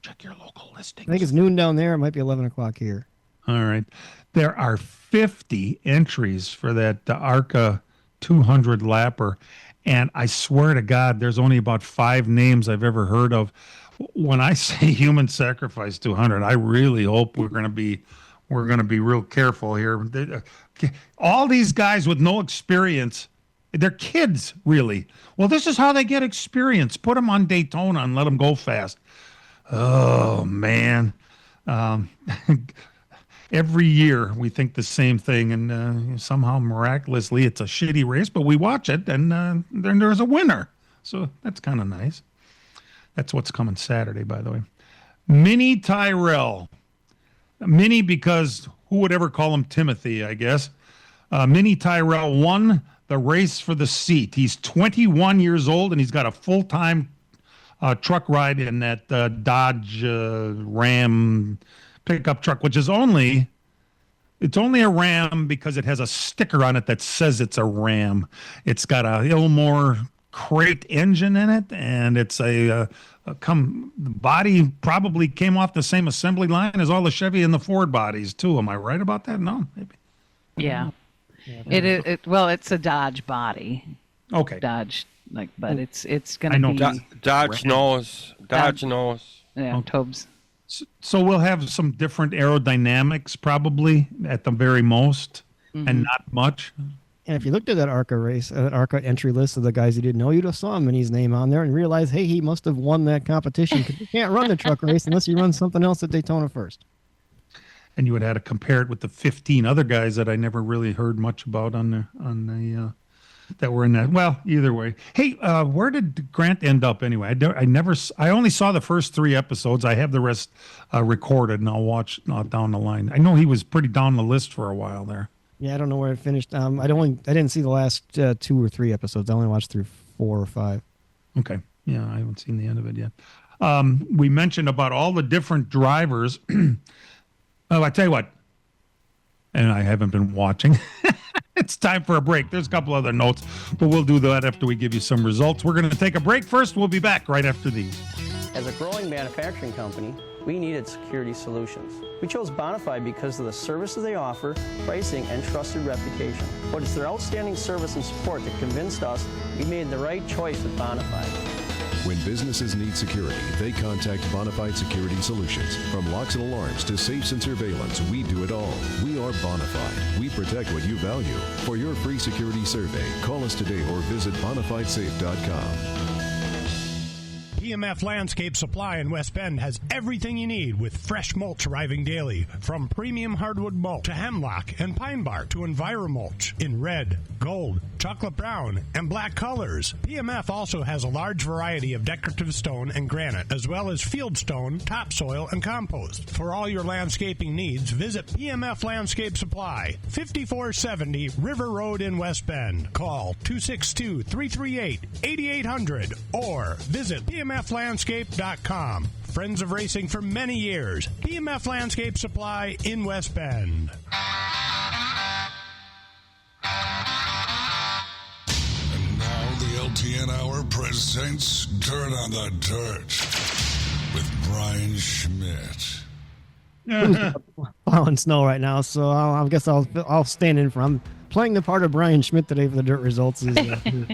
Check your local listings. I think it's noon down there. It might be 11 o'clock here. All right. There are 50 entries for that ARCA 200 lapper, and I swear to God, there's only about 5 names I've ever heard of. When I say Human Sacrifice 200, I really hope we're going to be real careful here. All these guys with no experience, they're kids, really. Well, this is how they get experience. Put them on Daytona and let them go fast. Oh, man. Every year we think the same thing, and somehow miraculously it's a shitty race, but we watch it, and then there's a winner. So that's kind of nice. That's what's coming Saturday, by the way. Mini Tyrell. Mini because who would ever call him Timothy, I guess. Mini Tyrell won the race for the seat. He's 21 years old, and he's got a full-time truck ride in that Dodge Ram pickup truck, which is only a Ram because it has a sticker on it that says it's a Ram. It's got a Ilmore crate engine in it, and it's the body probably came off the same assembly line as all the Chevy and the Ford bodies too. Am I right about that? No, maybe. Yeah. It's a Dodge body. Okay. Dodge, but it's gonna be Dodge knows. Dodge knows. Yeah, Okay. Tobes. So we'll have some different aerodynamics probably at the very most. and not much. And if you looked at that ARCA race, that ARCA entry list of the guys you didn't know, you'd have saw Minnie's name on there and realized, hey, he must have won that competition because you can't run the truck race unless you run something else at Daytona first. And you would have to compare it with the 15 other guys that I never really heard much about on the that were in that. Well, either way. Hey, where did Grant end up anyway? I only saw the first 3 episodes. I have the rest recorded, and I'll watch down the line. I know he was pretty down the list for a while there. Yeah, I don't know where it finished. I didn't see the last 2 or 3 episodes. I only watched through 4 or 5. Okay. Yeah, I haven't seen the end of it yet. We mentioned about all the different drivers. Oh, I tell you what, and I haven't been watching. It's time for a break. There's a couple other notes, but we'll do that after we give you some results. We're going to take a break first. We'll be back right after these. As a growing manufacturing company, we needed security solutions. We chose Bonafide because of the services they offer, pricing, and trusted reputation. But it's their outstanding service and support that convinced us we made the right choice with Bonafide. When businesses need security, they contact Bonafide Security Solutions. From locks and alarms to safes and surveillance, we do it all. We are Bonafide. We protect what you value. For your free security survey, call us today or visit bonafidesafe.com. PMF Landscape Supply in West Bend has everything you need with fresh mulch arriving daily. From premium hardwood mulch to hemlock and pine bark to EnviroMulch in red, gold, chocolate brown, and black colors. PMF also has a large variety of decorative stone and granite, as well as field stone, topsoil, and compost. For all your landscaping needs, visit PMF Landscape Supply, 5470 River Road in West Bend. Call 262-338-8800 or visit PMFlandscape.com. Friends of racing for many years. PMF Landscape Supply in West Bend. And now the LTN Hour presents Dirt on the Dirt with Brian Schmidt. Plowing snow right now, so I guess I'll stand in for. I'm playing the part of Brian Schmidt today for the dirt results. Dan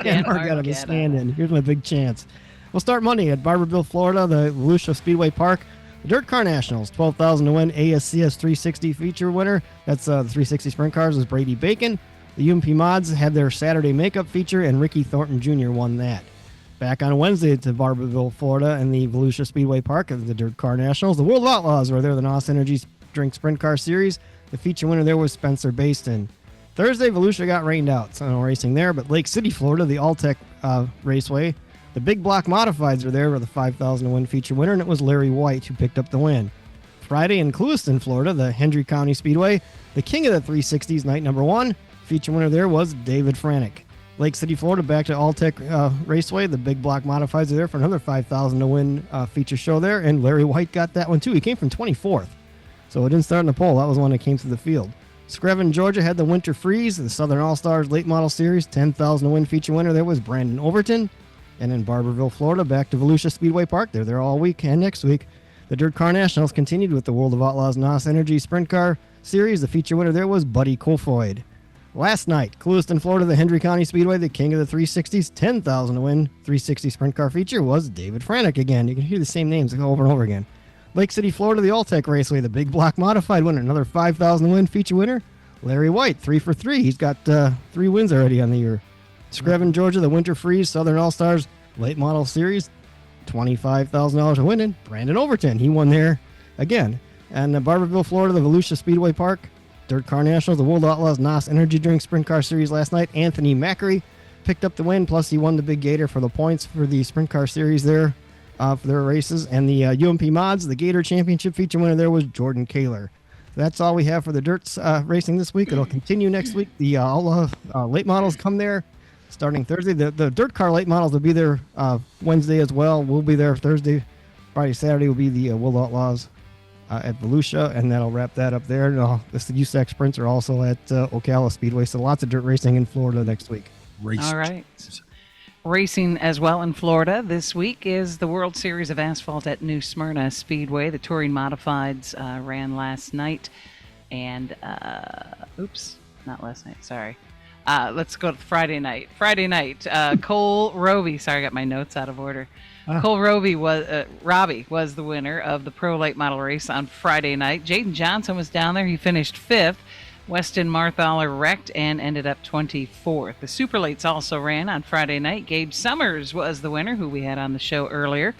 Margetta to stand in. Here's my big chance. We'll start Monday at Barberville, Florida, the Volusia Speedway Park. The Dirt Car Nationals, 12,000 to win ASCS 360 feature winner. That's the 360 sprint cars was Brady Bacon. The UMP Mods had their Saturday makeup feature, and Ricky Thornton Jr. won that. Back on Wednesday to Barberville, Florida, and the Volusia Speedway Park of the Dirt Car Nationals. The World of Outlaws were there, the NOS Energy Drink Sprint Car Series. The feature winner there was Spencer Baston. Thursday, Volusia got rained out, so no racing there. But Lake City, Florida, the Alltech Raceway, the Big Block Modifieds were there with the 5,000 to win feature winner, and it was Larry White who picked up the win. Friday in Clewiston, Florida, the Hendry County Speedway, the King of the 360s, night number 1. Feature winner there was David Franek. Lake City, Florida, back to Alltech Raceway. The Big Block Modifieds are there for another 5,000 to win feature show there, and Larry White got that one too. He came from 24th, so it didn't start in the pole. That was one that came through the field. Screven, Georgia had the Winter Freeze, the Southern All-Stars Late Model Series, 10,000 to win feature winner there was Brandon Overton. And in Barberville, Florida, back to Volusia Speedway Park. They're there all week and next week. The Dirt Car Nationals continued with the World of Outlaws NOS Energy Sprint Car Series. The feature winner there was Buddy Kofoid. Last night, Clewiston, Florida, the Hendry County Speedway, the King of the 360s, 10,000 to win 360 Sprint Car feature was David Franek again. You can hear the same names over and over again. Lake City, Florida, the Alltech Raceway, the Big Block Modified winner, another 5,000 to win feature winner, Larry White, 3 for 3. He's got 3 wins already on the year. Screven, Georgia, the Winter Freeze, Southern All-Stars Late Model Series, $25,000 to winning. Brandon Overton, he won there again. And Barberville, Florida, the Volusia Speedway Park, Dirt Car Nationals, the World Outlaws NOS Energy Drink Sprint Car Series last night. Anthony Macri picked up the win, plus he won the Big Gator for the points for the Sprint Car Series there for their races. And the UMP Mods, the Gator Championship feature winner there was Jordan Kaler. That's all we have for the Dirt racing this week. It'll continue next week. The late models come there starting Thursday. The Dirt Car late models will be there Wednesday as well. We'll be there Thursday. Friday, Saturday will be the World Outlaws at Volusia, and that'll wrap that up there. And the USAC Sprints are also at Ocala Speedway, so lots of dirt racing in Florida next week. All right. Racing as well in Florida this week is the World Series of Asphalt at New Smyrna Speedway. The Touring Modifieds ran last night, and not last night, sorry. Let's go to Friday night. Cole Roby. Sorry, I got my notes out of order. Cole Roby Robbie was the winner of the Pro Late Model race on Friday night. Jaden Johnson was down there. He finished 5th. Weston Marthaler wrecked and ended up 24th. The Superlates also ran on Friday night. Gabe Summers was the winner, who we had on the show earlier.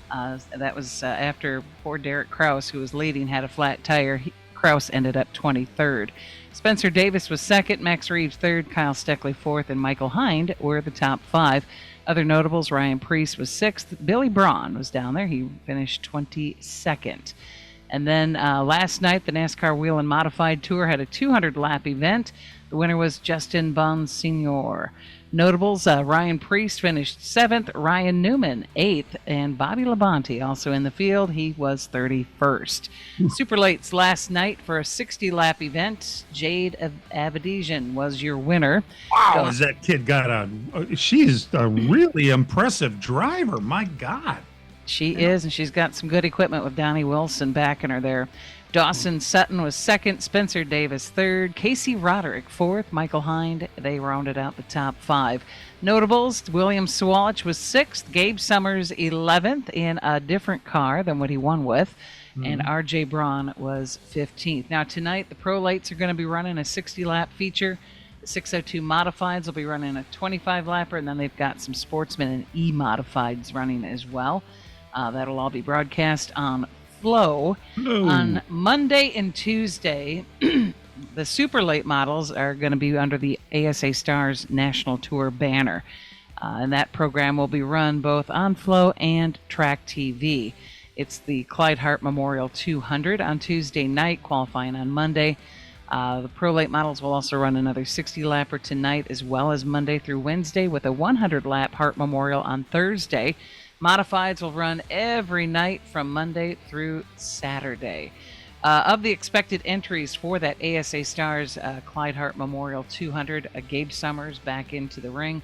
That was after poor Derek Kraus, who was leading, had a flat tire. Kraus ended up 23rd. Spencer Davis was second, Max Reeves third, Kyle Steckley fourth, and Michael Hind were the top five. Other notables, Ryan Priest was sixth. Billy Braun was down there. He finished 22nd. And then last night, the NASCAR Wheel and Modified Tour had a 200-lap event. The winner was Justin Bonsignor. Notables, Ryan Priest finished 7th, Ryan Newman 8th, and Bobby Labonte also in the field. He was 31st. Superlates last night for a 60-lap event. Jade Abadijan was your winner. Wow, as that kid got she's a really impressive driver. My God. She is, and she's got some good equipment with Donnie Wilson backing her there. Dawson Sutton was second, Spencer Davis third, Casey Roderick fourth, Michael Hind. They rounded out the top five. Notables, William Sawalich was sixth, Gabe Summers 11th in a different car than what he won with, and R.J. Braun was 15th. Now tonight, the Pro Lights are going to be running a 60-lap feature. The 602 Modifieds will be running a 25-lapper, and then they've got some Sportsman and E-Modifieds running as well. That'll all be broadcast on Flow. On Monday and Tuesday. The super late models are going to be under the ASA Stars National Tour banner. And that program will be run both on Flow and Track TV. It's the Clyde Hart Memorial 200 on Tuesday night, qualifying on Monday. The Pro Late models will also run another 60-lapper tonight, as well as Monday through Wednesday, with a 100-lap Hart Memorial on Thursday. Modifieds will run every night from Monday through Saturday. Of the expected entries for that ASA Stars Clyde Hart Memorial 200, Gabe Summers back into the ring.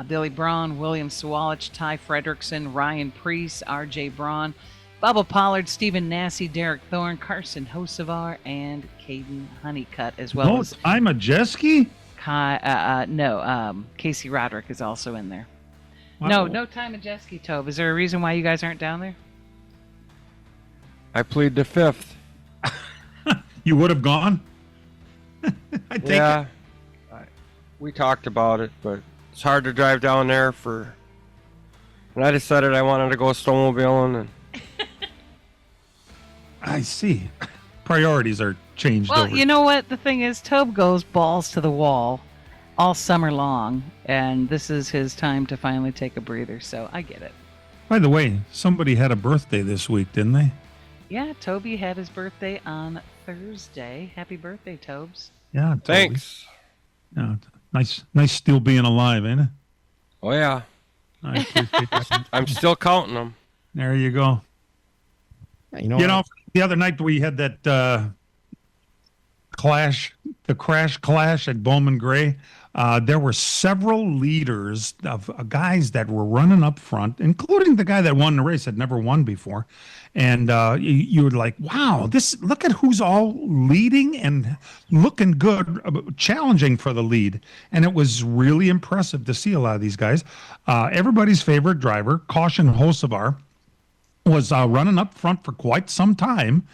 Billy Braun, William Sawalich, Ty Fredrickson, Ryan Priest, R.J. Braun, Bubba Pollard, Stephen Nassy, Derek Thorne, Carson Hocevar, and Caden Honeycutt, as well as... Ty Majeski? Casey Roderick is also in there. Wow. No Ty Majeski, Tobe. Is there a reason why you guys aren't down there? I plead the fifth. You would have gone? I take it. We talked about it, but it's hard to drive down there for... And I decided I wanted to go snowmobiling. And... I see. Priorities are changed over. Well, you know what? The thing is, Tobe goes balls to the wall all summer long, and this is his time to finally take a breather, so I get it. By the way, somebody had a birthday this week, didn't they? Yeah, Toby had his birthday on Thursday. Happy birthday, Tobes. Yeah, Toby. Thanks. Yeah, nice still being alive, ain't it? Oh, yeah. I appreciate that. I'm still counting them. There you go. Yeah, you know, the other night we had that crash at Bowman Gray. There were several leaders of guys that were running up front, including the guy that won the race, had never won before. And you were like, wow, look at who's all leading and looking good, challenging for the lead. And it was really impressive to see a lot of these guys. Everybody's favorite driver, Caution Hocevar, was running up front for quite some time.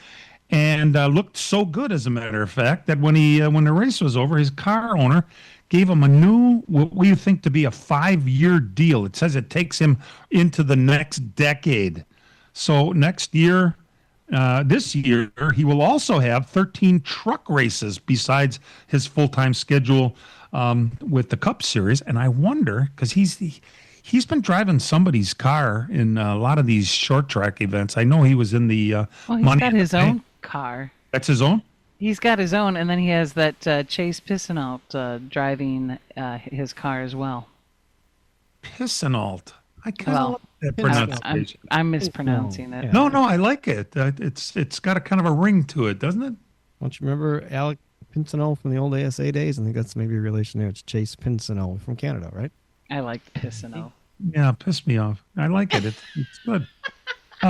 And looked so good, as a matter of fact, that when the race was over, his car owner gave him a new, what we think to be a 5-year deal. It says it takes him into the next decade. So next year, this year, he will also have 13 truck races besides his full-time schedule with the Cup Series. And I wonder, because he's been driving somebody's car in a lot of these short track events. I know he was in the he's got his own car. That's his own? He's got his own, and then he has that Chase Pisanault driving his car as well. Pisanault. I kind of like that pronunciation. I'm mispronouncing it. Yeah. No, I like it. It's got a kind of a ring to it, doesn't it? Don't you remember Alec Pincinel from the old ASA days? I think that's maybe a relation there. It's Chase Pincinel from Canada, right? I like Pisanault. Yeah, piss me off. I like it. It's good.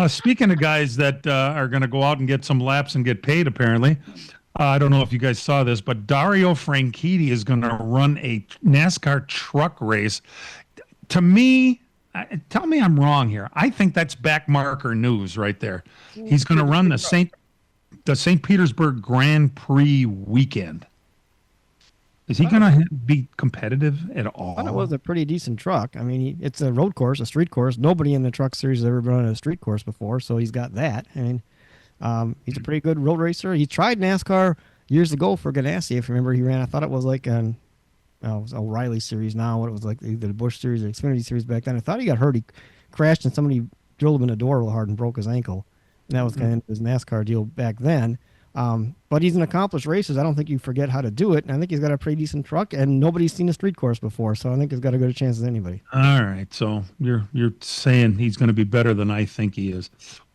Speaking of guys that are going to go out and get some laps and get paid, apparently, I don't know if you guys saw this, but Dario Franchitti is going to run a NASCAR truck race. To me, tell me I'm wrong here. I think that's backmarker news right there. He's going to run the St. Petersburg Grand Prix weekend. Is he going to be competitive at all? I thought it was a pretty decent truck. I mean, it's a road course, a street course. Nobody in the truck series has ever been on a street course before, so he's got that. I mean, he's a pretty good road racer. He tried NASCAR years ago for Ganassi. If you remember, he ran. I thought it was like an it was O'Reilly series now. What it was like either the Busch series or Xfinity series back then. I thought he got hurt. He crashed and somebody drilled him in the door real hard and broke his ankle. And that was kind of his NASCAR deal back then. But he's an accomplished racer. I don't think you forget how to do it. And I think he's got a pretty decent truck, and nobody's seen a street course before, so I think he's got as good a chance as anybody. All right, so you're saying he's going to be better than I think he is.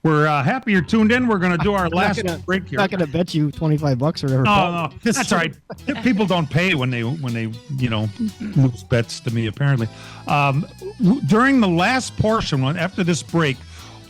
We're happy you're tuned in. We're going to do our last break here. I'm not going to bet you $25 or whatever. No, that's all right. People don't pay when they lose bets to me. Apparently, during the last portion, after this break,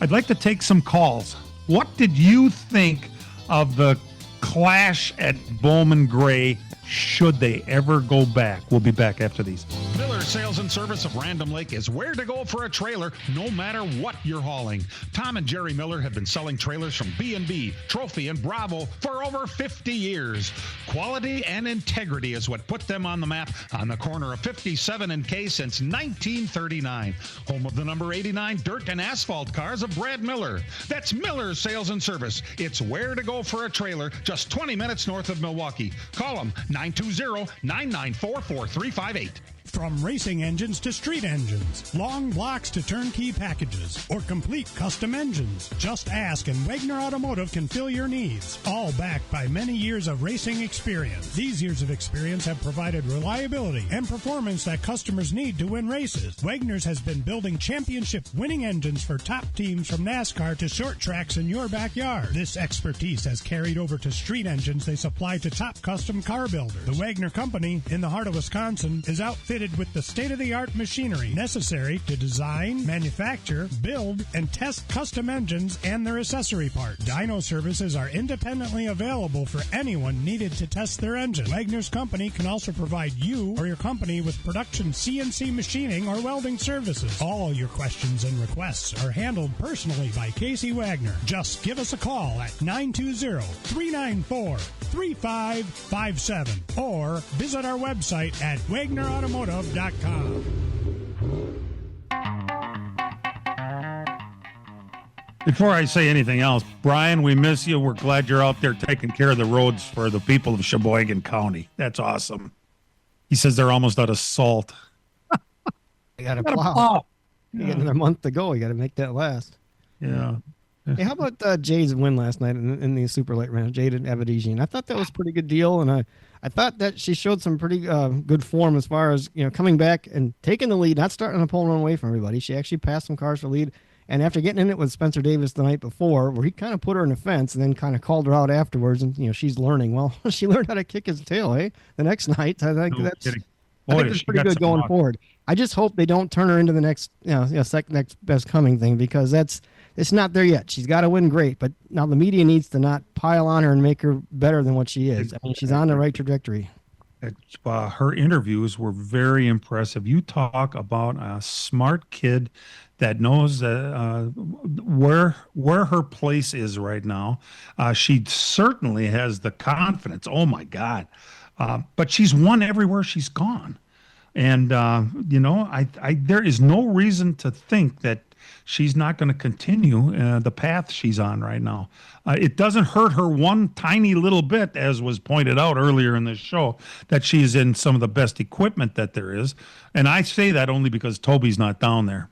I'd like to take some calls. What did you think of the clash at Bowman Gray? Should they ever go back? We'll be back after these. Miller Sales and Service of Random Lake is where to go for a trailer, no matter what you're hauling. Tom and Jerry Miller have been selling trailers from B&B, Trophy, and Bravo for over 50 years. Quality and integrity is what put them on the map on the corner of 57 and K since 1939. Home of the number 89 dirt and asphalt cars of Brad Miller. That's Miller Sales and Service. It's where to go for a trailer, just 20 minutes north of Milwaukee. Call them 920-994-4358. From racing engines to street engines, long blocks to turnkey packages, or complete custom engines, just ask and Wagner Automotive can fill your needs. All backed by many years of racing experience. These years of experience have provided reliability and performance that customers need to win races. Wagner's has been building championship-winning engines for top teams from NASCAR to short tracks in your backyard. This expertise has carried over to street engines they supply to top custom car builders. The Wagner Company, in the heart of Wisconsin, is outfitted with the state-of-the-art machinery necessary to design, manufacture, build, and test custom engines and their accessory parts. Dyno services are independently available for anyone needed to test their engine. Wagner's Company can also provide you or your company with production CNC machining or welding services. All your questions and requests are handled personally by Casey Wagner. Just give us a call at 920-394-3557 or visit our website at WagnerAutomotive.com. Before I say anything else, Brian, we miss you. We're glad you're out there taking care of the roads for the people of Sheboygan County. That's awesome. He says they're almost out of salt. You got to plow. You got another month to go. You got to make that last. Yeah. Hey, how about Jade's win last night in the super late round? Jade and Avedisian. I thought that was a pretty good deal, and I thought that she showed some pretty good form as far as coming back and taking the lead, not starting a pole run away from everybody. She actually passed some cars for lead, and after getting in it with Spencer Davis the night before, where he kind of put her in a fence and then kind of called her out afterwards, and she's learning. Well, she learned how to kick his tail, eh? The next night, I think I think that's pretty good going forward. I just hope they don't turn her into the next next best coming thing, because it's not there yet. She's got to win great, but now the media needs to not pile on her and make her better than what she is. I mean, she's on the right trajectory. Her interviews were very impressive. You talk about a smart kid that knows where her place is right now. She certainly has the confidence. Oh my God! But she's won everywhere she's gone, and there is no reason to think that she's not going to continue the path she's on right now. It doesn't hurt her one tiny little bit, as was pointed out earlier in this show, that she's in some of the best equipment that there is. And I say that only because Toby's not down there.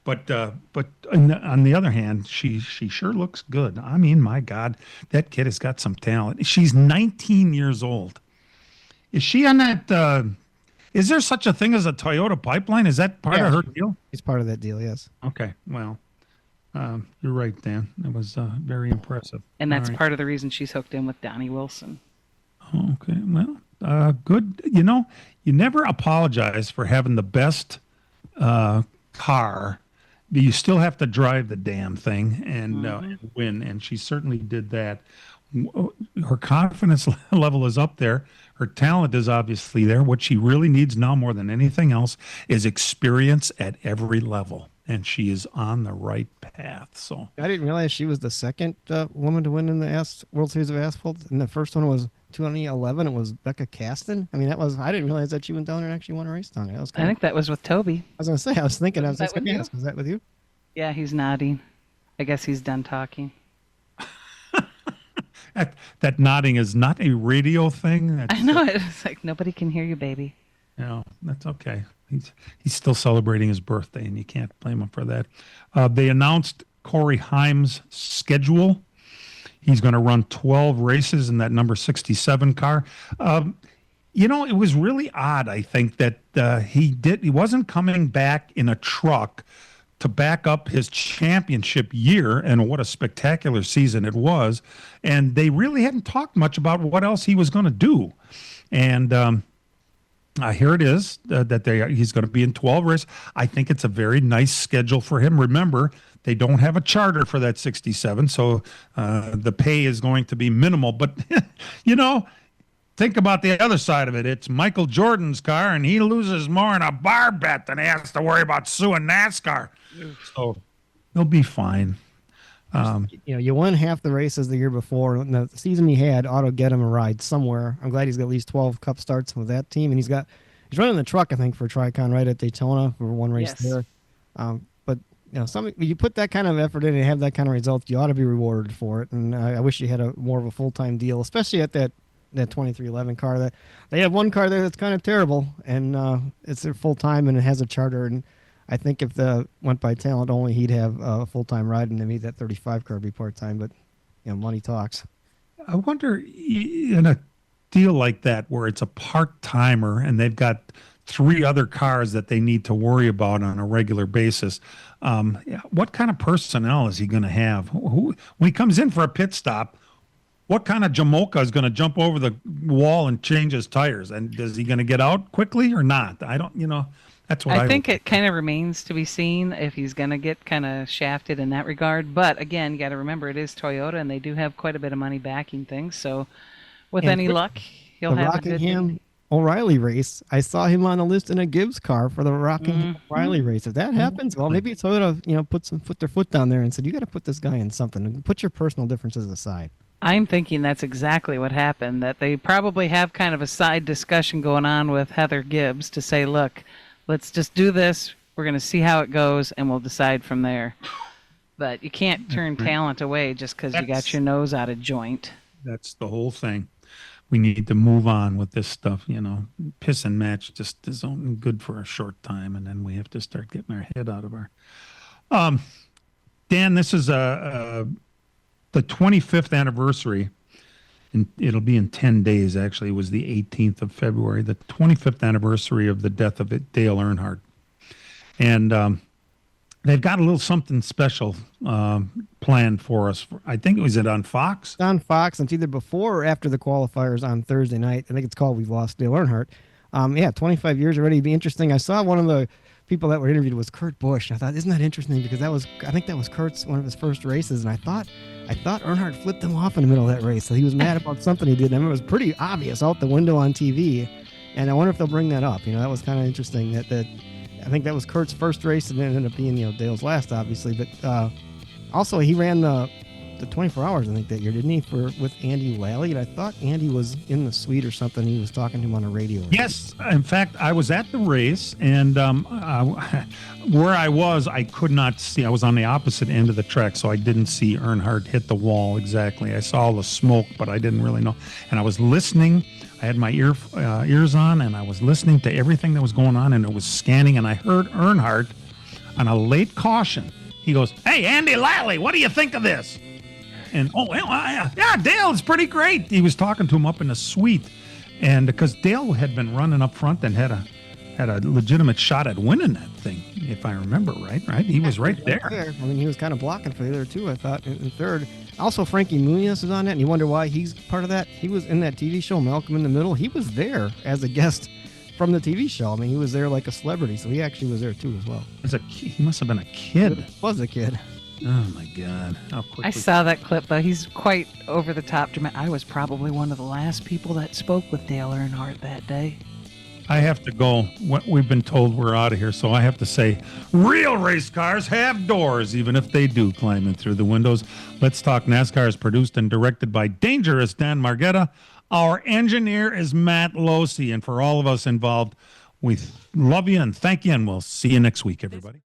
But on the other hand, she sure looks good. I mean, my God, that kid has got some talent. She's 19 years old. Is she on that... is there such a thing as a Toyota pipeline? Is that part of her deal? It's part of that deal, yes. Okay, well, you're right, Dan. That was very impressive. And that's part of the reason she's hooked in with Donnie Wilson. Okay, well, good. You never apologize for having the best car, but you still have to drive the damn thing and win, and she certainly did that. Her confidence level is up there. Her talent is obviously there. What she really needs now more than anything else is experience at every level, and she is on the right path. So I didn't realize she was the second woman to win in the World Series of Asphalt, and the first one was 2011, it was Becca Caston. I mean, I didn't realize that she went down there and actually won a race down there. I think that was with Toby. I was going to say, I was thinking, I was that going with to you? ask, was that with you? Yeah, he's nodding. I guess he's done talking. That nodding is not a radio thing. I know it. It's like nobody can hear you, baby. No, that's okay. He's still celebrating his birthday, and you can't blame him for that. They announced Corey Haim's schedule. He's going to run 12 races in that number 67 car. It was really odd, I think, that he wasn't coming back in a truck to back up his championship year, and what a spectacular season it was. And they really hadn't talked much about what else he was going to do. And here it is, he's going to be in 12 races. I think it's a very nice schedule for him. Remember, they don't have a charter for that 67, so the pay is going to be minimal. But, think about the other side of it. It's Michael Jordan's car, and he loses more in a bar bet than he has to worry about suing NASCAR. So he'll be fine. You won half the races the year before. And the season he had ought to get him a ride somewhere. I'm glad he's got at least 12 Cup starts with that team, and he's running the truck, I think, for Tricon right at Daytona for one race there. But you put that kind of effort in and have that kind of result, you ought to be rewarded for it. And I wish you had more of a full-time deal, especially at that 2311 car. That they have one car there that's kind of terrible, and it's their full-time and it has a charter. And I think if the went by talent only, he'd have a full-time ride, and maybe that 35 car would be part-time. But money talks. I wonder, in a deal like that where it's a part-timer and they've got 3 other cars that they need to worry about on a regular basis, what kind of personnel is he going to have? When he comes in for a pit stop, what kind of Jamoka is going to jump over the wall and change his tires? And is he going to get out quickly or not? I don't, that's what I think it kind of remains to be seen if he's going to get kind of shafted in that regard. But again, you got to remember it is Toyota, and they do have quite a bit of money backing things. So with any luck, he'll have a good Rockingham O'Reilly race. I saw him on a list in a Gibbs car for the Rockingham O'Reilly race. If that happens, well, maybe Toyota, put their foot down there and said, you got to put this guy in something. Put your personal differences aside. I'm thinking that's exactly what happened, that they probably have kind of a side discussion going on with Heather Gibbs to say, look, let's just do this. We're going to see how it goes, and we'll decide from there. But you can't turn talent away just because you got your nose out of joint. That's the whole thing. We need to move on with this stuff. Piss and match just is only good for a short time, and then we have to start getting our head out of our... Dan, this is the 25th anniversary, and it'll be in 10 days, actually. It was the 18th of February, the 25th anniversary of the death of Dale Earnhardt. And they've got a little something special planned for us. I think, was it on Fox? It's on Fox. It's either before or after the qualifiers on Thursday night. I think it's called We've Lost Dale Earnhardt. 25 years already. It'd be interesting. I saw one of the people that were interviewed was Kurt Busch. I thought, isn't that interesting? Because I think that was Kurt's one of his first races, and I thought Earnhardt flipped him off in the middle of that race. So he was mad about something he did. And it was pretty obvious out the window on TV. And I wonder if they'll bring that up. That was kind of interesting. That I think that was Kurt's first race, and it ended up being Dale's last, obviously. But also he ran the 24 hours, I think, that year, didn't he? With Andy Lally. And I thought Andy was in the suite or something. He was talking to him on a radio. Yes. In fact, I was at the race, and where I was, I could not see. I was on the opposite end of the track, so I didn't see Earnhardt hit the wall exactly. I saw all the smoke, but I didn't really know. And I was listening. I had my ears on, and I was listening to everything that was going on, and it was scanning, and I heard Earnhardt on a late caution. He goes, "Hey, Andy Lally, what do you think of this?" And, Dale is pretty great. He was talking to him up in the suite. And because Dale had been running up front and had a legitimate shot at winning that thing, if I remember right? He was right there. I mean, he was kind of blocking for the other two, I thought, in third. Also, Frankie Muniz is on that, and you wonder why he's part of that. He was in that TV show, Malcolm in the Middle. He was there as a guest from the TV show. I mean, he was there like a celebrity, so he actually was there, too, as well. He must have been a kid. He was a kid. Oh, my God. How quickly. I saw that clip, but he's quite over the top dramatic. I was probably one of the last people that spoke with Dale Earnhardt that day. I have to go. We've been told we're out of here, so I have to say, real race cars have doors, even if they do climb in through the windows. Let's Talk NASCAR is produced and directed by Dangerous Dan Margetta Our engineer is Matt Losey. And for all of us involved, we love you and thank you, and we'll see you next week, everybody.